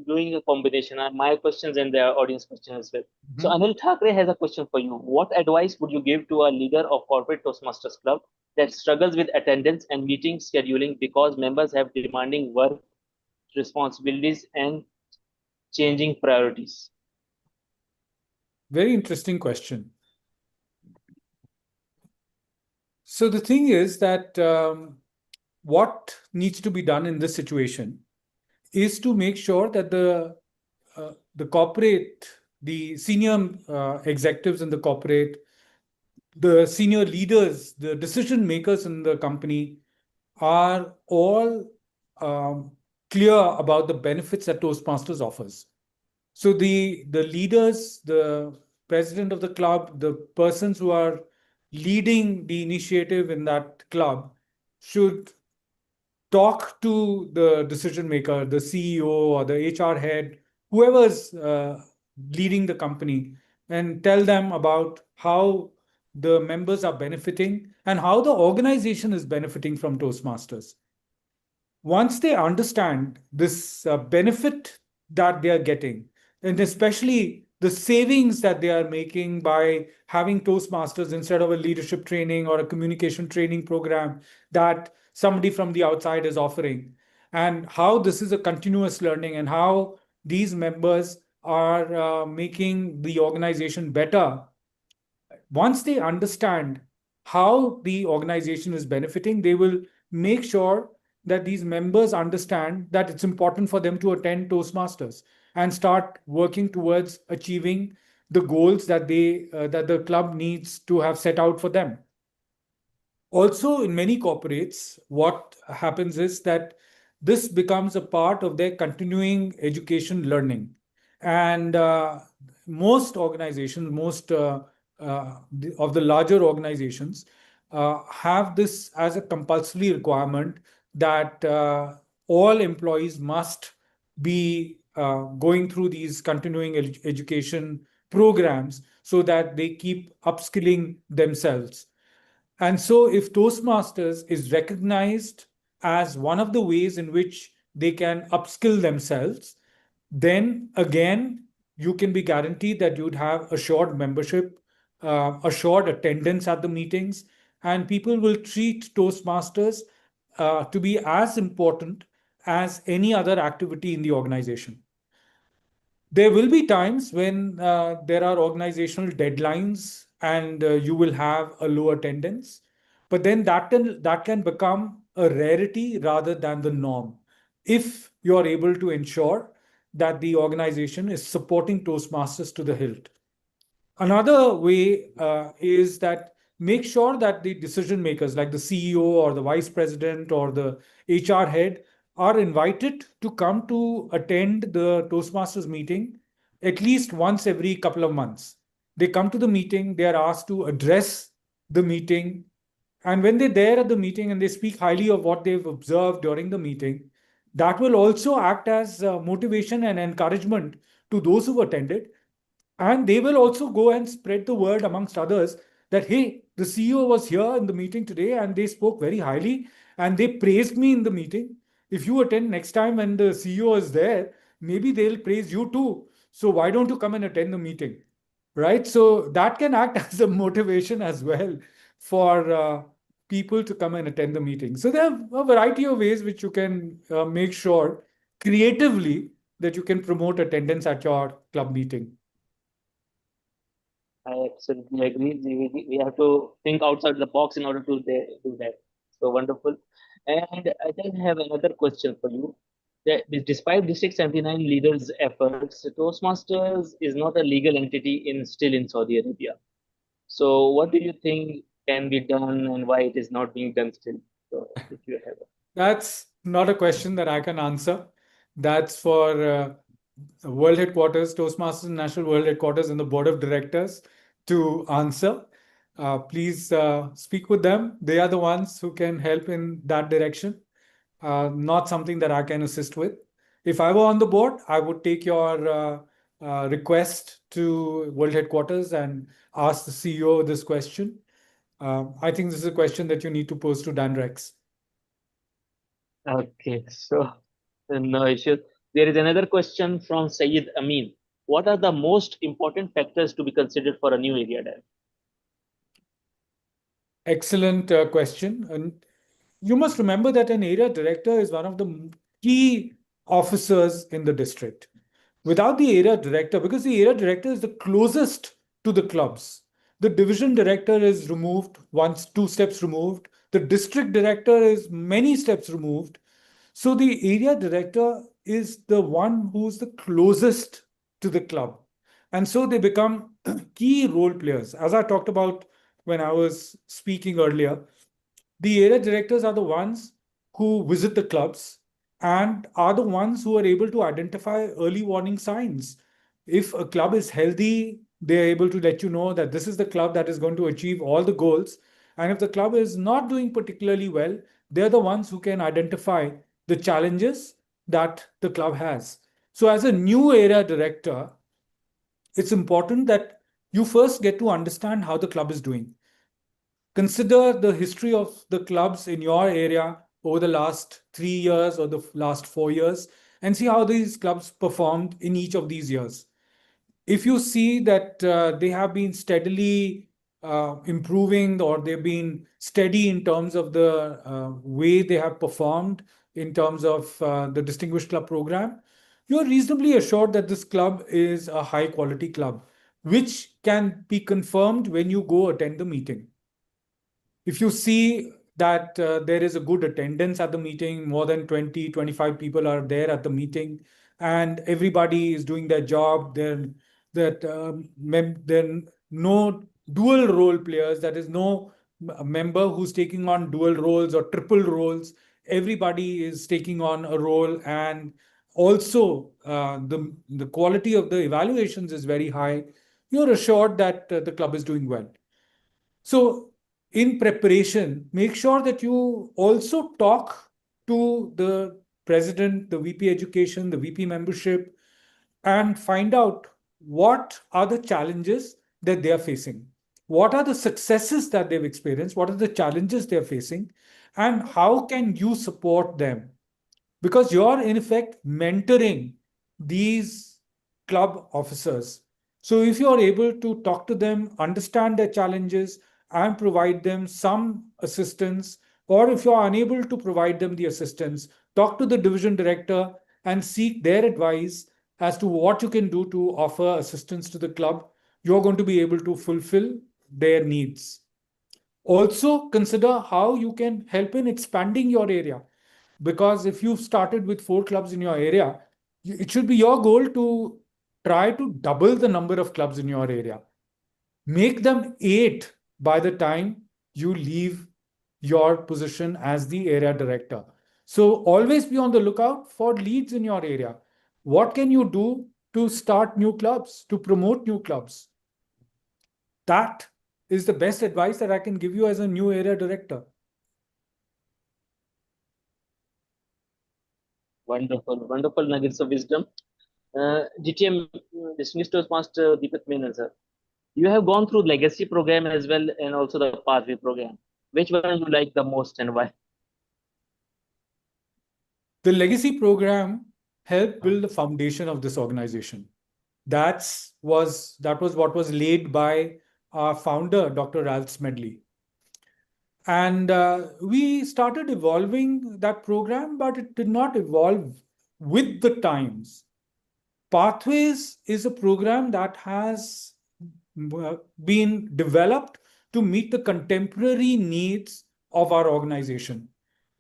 doing a combination of my questions and the audience question as well. So Anil Thakre has a question for you. What advice would you give to a leader of corporate Toastmasters club that struggles with attendance and meeting scheduling because members have demanding work responsibilities and changing priorities? Very interesting question. So the thing is that what needs to be done in this situation is to make sure that the corporate, the senior executives in the corporate, the senior leaders, the decision makers in the company are all clear about the benefits that Toastmasters offers. So the leaders, the president of the club, the persons who are leading the initiative in that club should talk to the decision maker, the CEO or the HR head, whoever's leading the company, and tell them about how the members are benefiting and how the organization is benefiting from Toastmasters. Once they understand this benefit that they are getting, and especially the savings that they are making by having Toastmasters instead of a leadership training or a communication training program that somebody from the outside is offering, and how this is a continuous learning and how these members are making the organization better. Once they understand how the organization is benefiting, they will make sure that these members understand that it's important for them to attend Toastmasters and start working towards achieving the goals that the club needs to have set out for them. Also, in many corporates, what happens is that this becomes a part of their continuing education learning. And most organizations, most of the larger organizations have this as a compulsory requirement that all employees must be going through these continuing education programs so that they keep upskilling themselves. And so if Toastmasters is recognized as one of the ways in which they can upskill themselves, then again, you can be guaranteed that you'd have assured membership, assured attendance at the meetings, and people will treat Toastmasters to be as important as any other activity in the organization. There will be times when there are organizational deadlines and you will have a low attendance, but then that can become a rarity rather than the norm if you're able to ensure that the organization is supporting Toastmasters to the hilt. Another way is that make sure that the decision makers, like the CEO or the vice president or the HR head, are invited to come to attend the Toastmasters meeting at least once every couple of months. They come to the meeting, they are asked to address the meeting. And when they're there at the meeting and they speak highly of what they've observed during the meeting, that will also act as motivation and encouragement to those who've attended. And they will also go and spread the word amongst others that, hey, the CEO was here in the meeting today and they spoke very highly and they praised me in the meeting. If you attend next time when the CEO is there, maybe they'll praise you too. So why don't you come and attend the meeting? Right? So that can act as a motivation as well for people to come and attend the meeting. So there are a variety of ways which you can make sure creatively that you can promote attendance at your club meeting. I absolutely agree. We have to think outside the box in order to do that. So wonderful. And I then have another question for you. That despite District 79 leaders' efforts, Toastmasters is not a legal entity still in Saudi Arabia. So what do you think can be done and why it is not being done still? So if you have That's not a question that I can answer. That's for World Headquarters, Toastmasters National World Headquarters, and the Board of Directors to answer. Please speak with them. They are the ones who can help in that direction. Not something that I can assist with. If I were on the board, I would take your request to World Headquarters and ask the CEO this question. I think this is a question that you need to pose to Dan Rex. Okay, so no issue. There is another question from Sayyid Amin. What are the most important factors to be considered for a new area director? Excellent question. And you must remember that an area director is one of the key officers in the district. Without the area director, because the area director is the closest to the clubs, the division director is removed, two steps removed. The district director is many steps removed. So the area director is the one who's the closest to the club. And so they become key role players. As I talked about when I was speaking earlier, the area directors are the ones who visit the clubs and are the ones who are able to identify early warning signs. If a club is healthy, they're able to let you know that this is the club that is going to achieve all the goals. And if the club is not doing particularly well, they're the ones who can identify the challenges that the club has. So as a new area director, it's important that you first get to understand how the club is doing. Consider the history of the clubs in your area over the last 3 years or the last 4 years and see how these clubs performed in each of these years. If you see that they have been steadily improving or they've been steady in terms of the way they have performed in terms of the Distinguished Club program, you're reasonably assured that this club is a high quality club, which can be confirmed when you go attend the meeting. If you see that there is a good attendance at the meeting, more than 20, 25 people are there at the meeting, and everybody is doing their job, then no dual role players, that is no member who's taking on dual roles or triple roles. Everybody is taking on a role, and also the quality of the evaluations is very high. You're assured that the club is doing well. So in preparation, make sure that you also talk to the president, the VP education, the VP membership, and find out what are the challenges that they are facing. What are the successes that they've experienced? What are the challenges they're facing? And how can you support them? Because you're in effect mentoring these club officers. So if you're able to talk to them, understand their challenges, and provide them some assistance, or if you're unable to provide them the assistance, talk to the division director and seek their advice as to what you can do to offer assistance to the club, you're going to be able to fulfill their needs. Also, consider how you can help in expanding your area. Because if you've started with 4 clubs in your area, it should be your goal to try to double the number of clubs in your area. Make them 8 by the time you leave your position as the area director. So always be on the lookout for leads in your area. What can you do to start new clubs, to promote new clubs? That is the best advice that I can give you as a new area director. Wonderful, wonderful nuggets of wisdom. DTM, Distinguished Toastmaster Deepak Menon, sir. You have gone through legacy program as well and also the pathway program. Which one you like the most and why? The legacy program helped build the foundation of this organization. That was what was laid by our founder, Dr. Ralph Smedley. And we started evolving that program, but it did not evolve with the times. Pathways is a program that has been developed to meet the contemporary needs of our organization.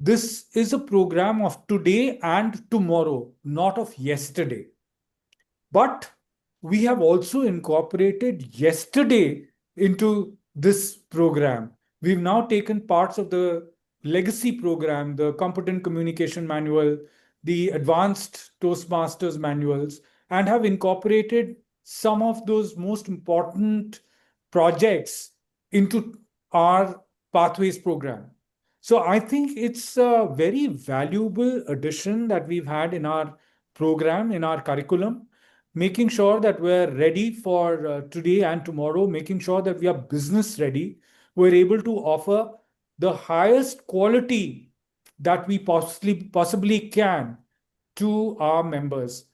This is a program of today and tomorrow, not of yesterday. But we have also incorporated yesterday into this program. We've now taken parts of the legacy program, the Competent Communication Manual, the Advanced Toastmasters manuals, and have incorporated some of those most important projects into our Pathways program. So I think it's a very valuable addition that we've had in our program, in our curriculum, making sure that we're ready for today and tomorrow, making sure that we are business ready. We're able to offer the highest quality that we possibly can to our members.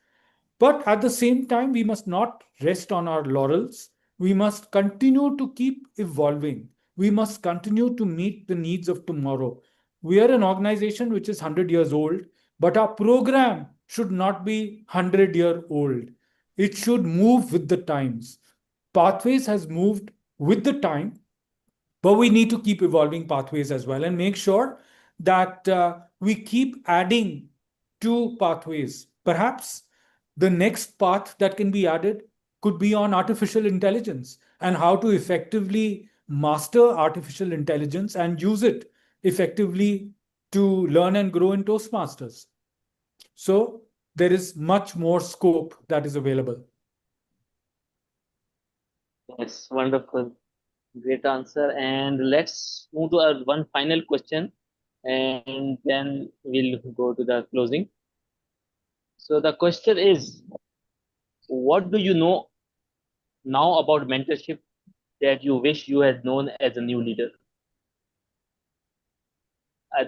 But at the same time, we must not rest on our laurels. We must continue to keep evolving. We must continue to meet the needs of tomorrow. We are an organization which is 100 years old, but our program should not be 100-year-old. It should move with the times. Pathways has moved with the time, but we need to keep evolving Pathways as well and make sure that we keep adding to Pathways. Perhaps the next path that can be added could be on artificial intelligence and how to effectively master artificial intelligence and use it effectively to learn and grow in Toastmasters. So there is much more scope that is available. Yes, wonderful. Great answer. And let's move to our one final question and then we'll go to the closing. So the question is, what do you know now about mentorship that you wish you had known as a new leader?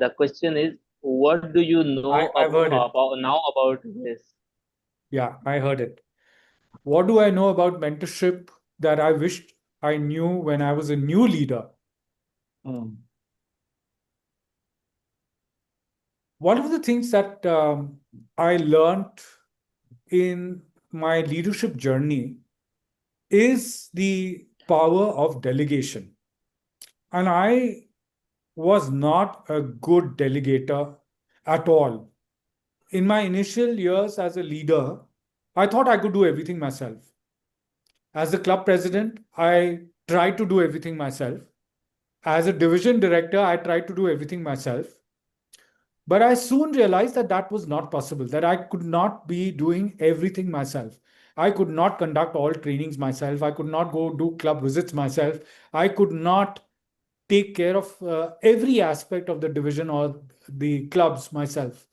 The question is, what do you know I've heard it. about this? Yeah, I heard it. What do I know about mentorship that I wished I knew when I was a new leader? One of the things that I learned in my leadership journey is the power of delegation. And I was not a good delegator at all. In my initial years as a leader, I thought I could do everything myself. As the club president, I tried to do everything myself. As a division director, I tried to do everything myself. But I soon realized that that was not possible, that I could not be doing everything myself. I could not conduct all trainings myself. I could not go do club visits myself. I could not take care of every aspect of the division or the clubs myself.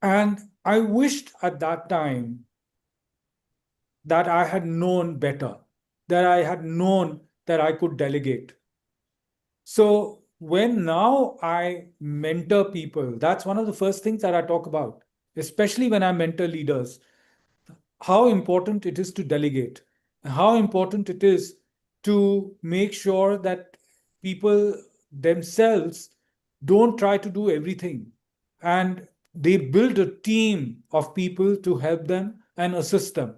And I wished at that time that I had known better, that I had known that I could delegate. So when now I mentor people, that's one of the first things that I talk about, especially when I mentor leaders, how important it is to delegate, how important it is to make sure that people themselves don't try to do everything, and they build a team of people to help them and assist them.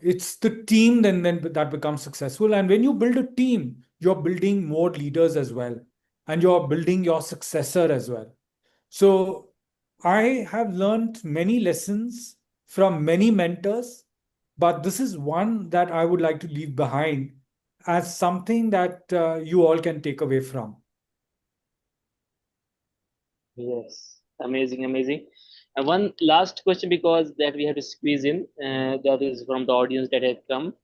It's the team then that becomes successful. And when you build a team, you're building more leaders as well, and you're building your successor as well. So I have learned many lessons from many mentors, but this is one that I would like to leave behind as something that you all can take away from. Yes, amazing, amazing. And one last question, because that we have to squeeze in, that is from the audience that had come.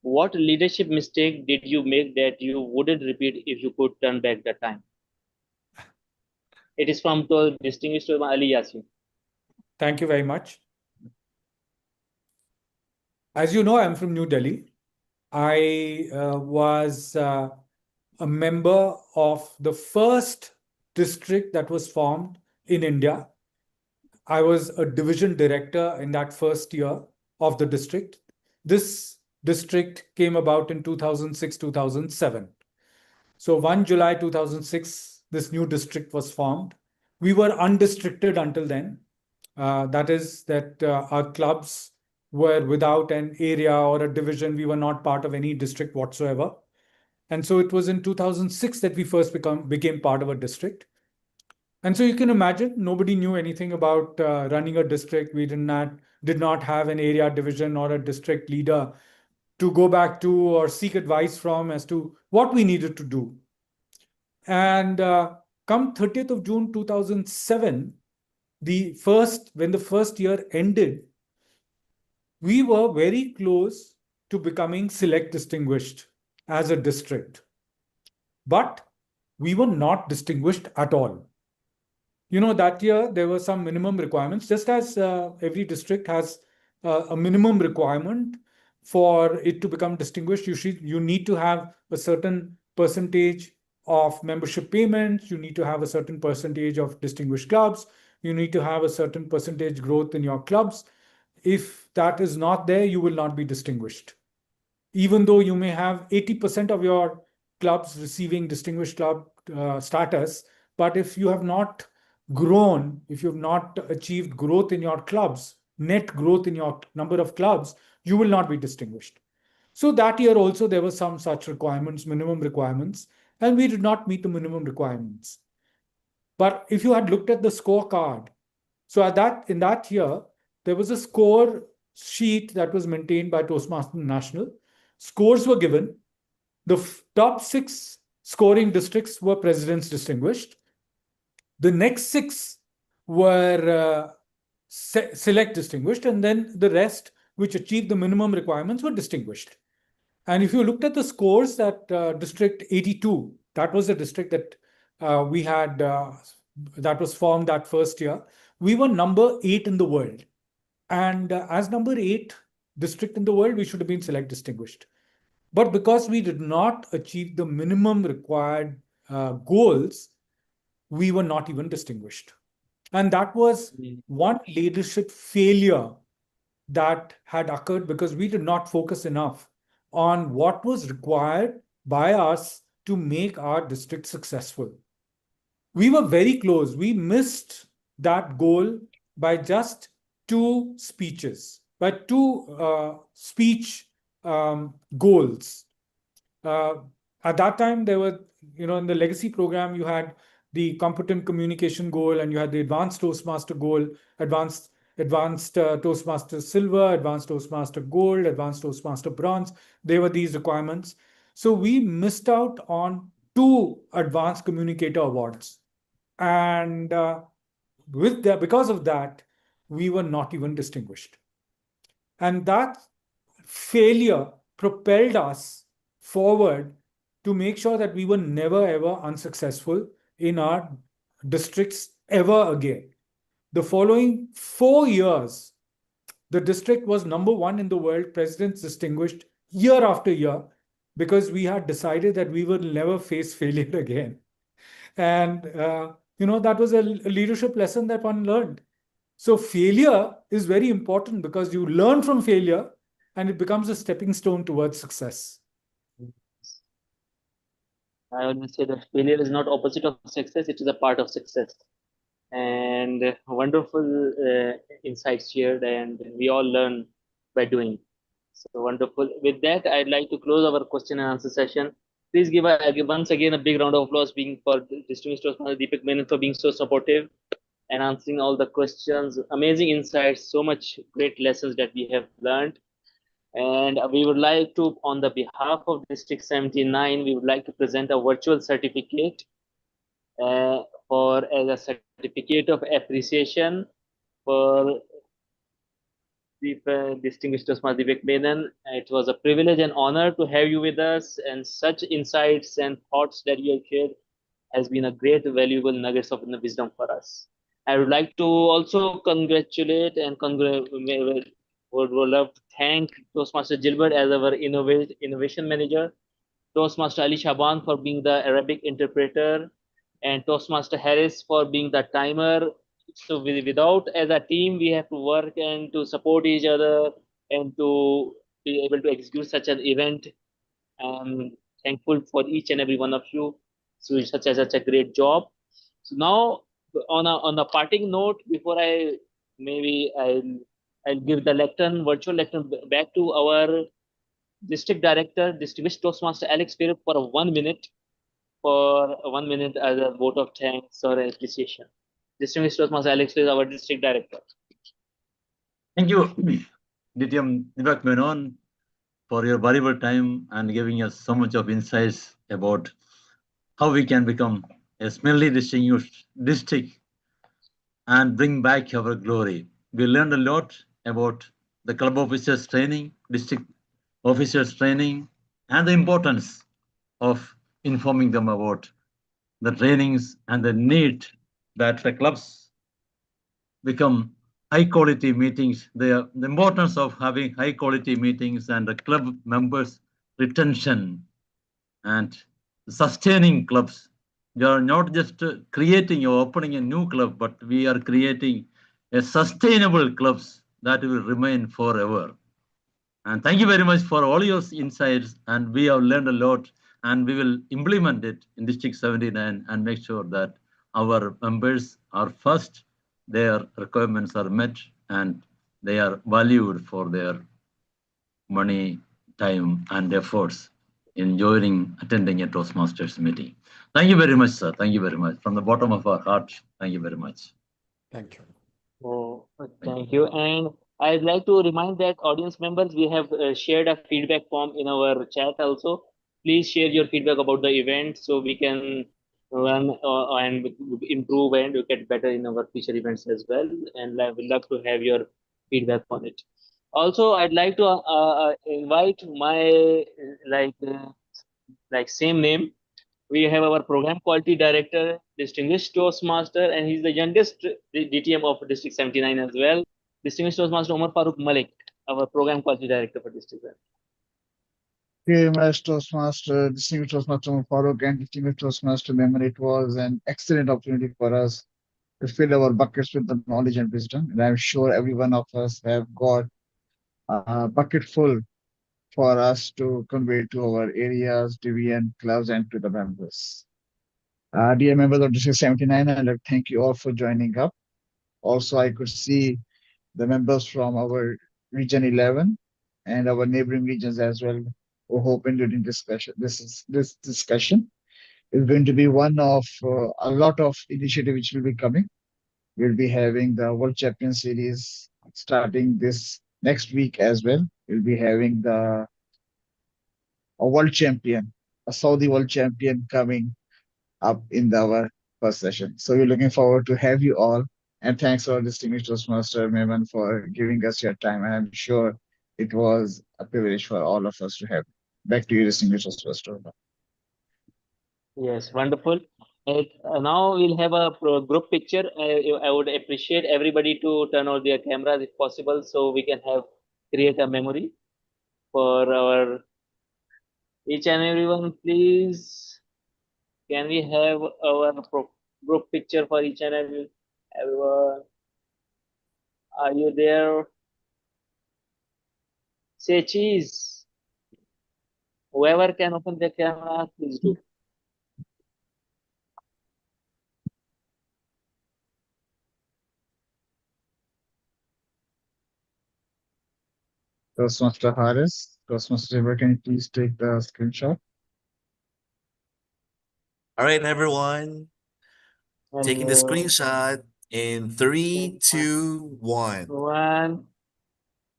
What leadership mistake did you make that you wouldn't repeat if you could turn back the time? It is from the distinguished Ali Yasin. Thank you very much. As you know, I'm from New Delhi. I was a member of the first district that was formed in India. I was a division director in that first year of the district. This district came about in 2006, 2007. So 1 July 2006, this new district was formed. We were undistricted until then. That is that our clubs were without an area or a division. We were not part of any district whatsoever. And so it was in 2006 that we first became part of a district. And so you can imagine, nobody knew anything about running a district. We did not have an area division or a district leader to go back to or seek advice from as to what we needed to do. And come 30th of June 2007, when the first year ended, we were very close to becoming select distinguished as a district. But we were not distinguished at all. You know, that year there were some minimum requirements, just as every district has a minimum requirement for it to become distinguished. You need to have a certain percentage of membership payments. You need to have a certain percentage of distinguished clubs. You need to have a certain percentage growth in your clubs. If that is not there, you will not be distinguished. Even though you may have 80% of your clubs receiving distinguished club status, but if you have not grown, if you have not achieved growth in your clubs, net growth in your number of clubs, you will not be distinguished. So that year also there were some such requirements, minimum requirements, and we did not meet the minimum requirements. But if you had looked at the scorecard, so in that year, there was a score sheet that was maintained by Toastmasters National. Scores were given. The top 6 scoring districts were presidents distinguished. The next 6 were select distinguished, and then the rest, which achieved the minimum requirements, were distinguished. And if you looked at the scores, that District 82, that was the district that we had, that was formed that first year, we were number 8 in the world. And as number 8 district in the world, we should have been select distinguished. But because we did not achieve the minimum required goals, we were not even distinguished. And that was one leadership failure that had occurred because we did not focus enough on what was required by us to make our district successful. We were very close. We missed that goal by just 2 speeches, by 2 speech goals. At that time, there were, in the legacy program, you had the competent communication goal, and you had the advanced Toastmaster goal, advanced Toastmaster silver, advanced Toastmaster gold, advanced Toastmaster bronze. There were these requirements. So we missed out on 2 advanced communicator awards. And because of that, we were not even distinguished. And that failure propelled us forward to make sure that we were never, ever unsuccessful in our districts ever again. The following 4 years, the district was #1 in the world, President's Distinguished, year after year, because we had decided that we will never face failure again. And, that was a leadership lesson that one learned. So failure is very important because you learn from failure and it becomes a stepping stone towards success. I always say that failure is not opposite of success; it is a part of success. And wonderful insights shared, and we all learn by doing. So wonderful. With that, I'd like to close our question and answer session. Please give once again a big round of applause being for Distinguished Toastmaster Deepak Menon for being so supportive and answering all the questions. Amazing insights, so much great lessons that we have learned. And we would like to, on the behalf of District 79, we would like to present a virtual certificate as a certificate of appreciation for the Distinguished Toastmaster Deepak Menon. It was a privilege and honor to have you with us, and such insights and thoughts that you have shared has been a great, valuable nuggets of wisdom for us. I would like to also congratulate and would love to thank Toastmaster Gilbert as our innovation manager, Toastmaster Ali Shaban for being the Arabic interpreter, and Toastmaster Harris for being the timer. So without as a team, we have to work and to support each other and to be able to execute such an event. I'm thankful for each and every one of you. So such a great job. So now on a parting note, before I'll give the virtual lectern back to our district director, Distinguished Toastmaster Alex Perup for 1 minute as a vote of thanks or appreciation. Distinguished Toastmaster Alex is our district director. Thank you, DTM Deepak Menon, for your valuable time and giving us so much of insights about how we can become a smelly distinguished district and bring back our glory. We learned a lot about the club officers training, district officers training, and the importance of informing them about the trainings and the need that the clubs become high quality meetings. The importance of having high quality meetings and the club members retention and sustaining clubs. We are not just creating or opening a new club, but we are creating a sustainable clubs that will remain forever. And thank you very much for all your insights. And we have learned a lot, and we will implement it in District 79 and make sure that our members are first, their requirements are met, and they are valued for their money, time, and efforts in attending a Toastmasters meeting. Thank you very much, sir. Thank you very much. From the bottom of our heart, thank you very much. Thank you. Oh, thank you. And I'd like to remind that audience members, we have shared a feedback form in our chat also. Please share your feedback about the event so we can run and improve and get better in our future events as well. And I would love to have your feedback on it. Also, I'd like to invite my same name. We have our program quality director, Distinguished Toastmaster, and he's the youngest DTM of District 79 as well. Distinguished Toastmaster Omar Farooq Malik, our program quality director for District 79. Toastmaster, Distinguished Toastmaster Omar Farooq and Distinguished Toastmaster Menon, it was an excellent opportunity for us to fill our buckets with the knowledge and wisdom. And I'm sure every one of us have got a bucket full for us to convey to our areas, division, clubs, and to the members. Dear members of District 79, I'd like to thank you all for joining up. Also, I could see the members from our Region 11 and our neighboring regions as well who hope in during discussion. This discussion is going to be one of a lot of initiative which will be coming. We'll be having the World Champion Series starting this next week as well. We'll be having a world champion, a Saudi world champion coming up in our first session. So we're looking forward to have you all. And thanks to our Distinguished Toastmaster Menon for giving us your time. And I'm sure it was a privilege for all of us to have. Back to you, Distinguished Toastmaster. Yes, wonderful. Now we'll have a group picture. I would appreciate everybody to turn on their cameras if possible, so we can create a memory for our each and everyone. Please, can we have our group picture for each and everyone? Are you there? Say cheese. Whoever can open the camera, please do. Toastmaster Harris, Toastmaster River, can you please take the screenshot? All right, everyone. Taking the Hello. screenshot in 3, 2, 1. One.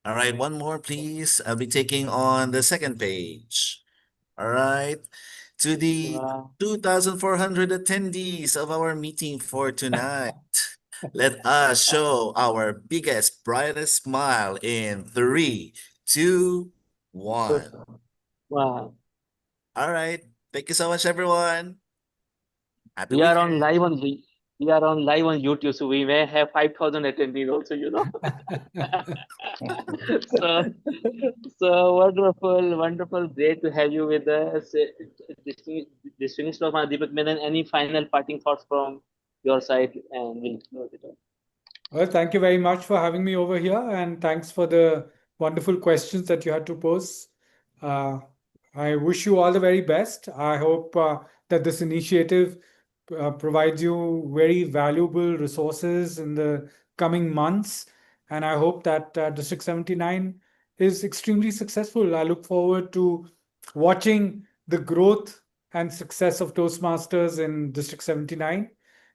All right, one more, please. I'll be taking on the second page. All right. To the Wow. 2,400 attendees of our meeting for tonight, let us show our biggest, brightest smile in 3, 2, 1. Wow. All right. Thank you so much, everyone. Happy We are weekend. on live on YouTube, so we may have 5,000 attendees also, you know. so wonderful, great to have you with us. Distinguished Deepak Menon, any final parting thoughts from your side, and we'll close it up. Well, thank you very much for having me over here, and thanks for the wonderful questions that you had to pose. I wish you all the very best. I hope that this initiative provides you very valuable resources in the coming months, and I hope that District 79 is extremely successful. I look forward to watching the growth and success of Toastmasters in District 79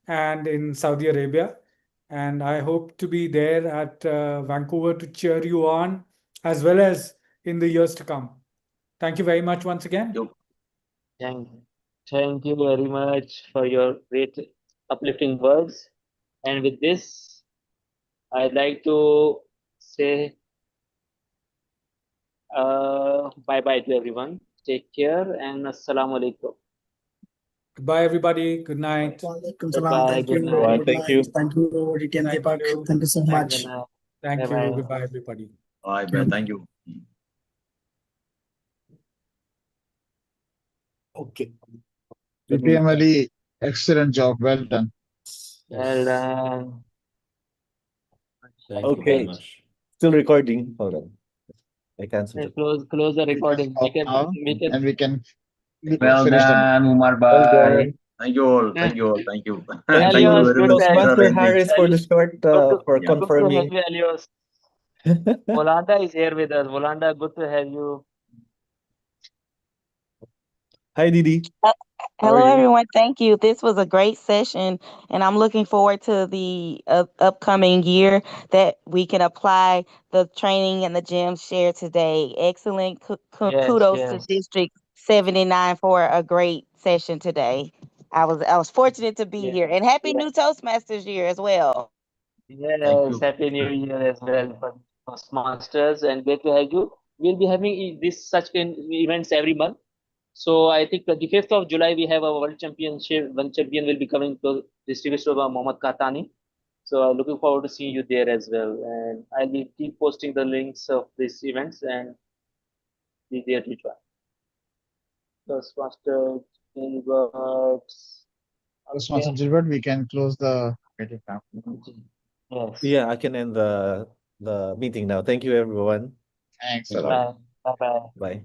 and in Saudi Arabia. And I hope to be there at Vancouver to cheer you on, as well as in the years to come. Thank you very much once again. Thank you very much for your great uplifting words. And with this, I'd like to say bye-bye to everyone. Take care and Assalamu alaikum. Goodbye, everybody. Good night. Walaikum salam. Thank you. Everyone, thank you. Thank you, DT and Thank Deepak. you. Thank you so much. Thank you. Bye-bye. Goodbye, everybody. Bye. Thank you. Okay. DT Emily, excellent job. Well done. Well done. Thank you very Okay. much. Still recording. Hold on. I canceled it. Close the recording. We can stop now, and we can Well finish the done, Umar Well Bhai. done. Thank you all. Thank you all. Thank you. Thank Thank you Elios, very good much. to have Toastmaster you. Harris for the short for Yeah. Good to have confirming. you, Elios. Volanda is here with us. Volanda, good to have you. Hi, Didi. How Hello, are you? everyone. Thank you. This was a great session, and I'm looking forward to the upcoming year that we can apply the training and the gems shared today. Excellent. Yes, Kudos to yes. District 79 for a great session today. I was fortunate to be Yeah. here, and happy Yeah. new Toastmasters year as well. Thank Yes, you. Happy New Year as well for Toastmasters, and great to have you. We'll be having such events every month. So I think 25th of July we have a world championship. One champion will be coming to District Mohammad Katani. So I'm looking forward to seeing you there as well. And I'll be keep posting the links of these events and be there to join. Toastmasters, Inbox. Toastmaster Gilbert, we can close the meeting now. Yes. Yeah, I can end the meeting now. Thank you, everyone. Thanks a lot. Bye. Bye. Bye.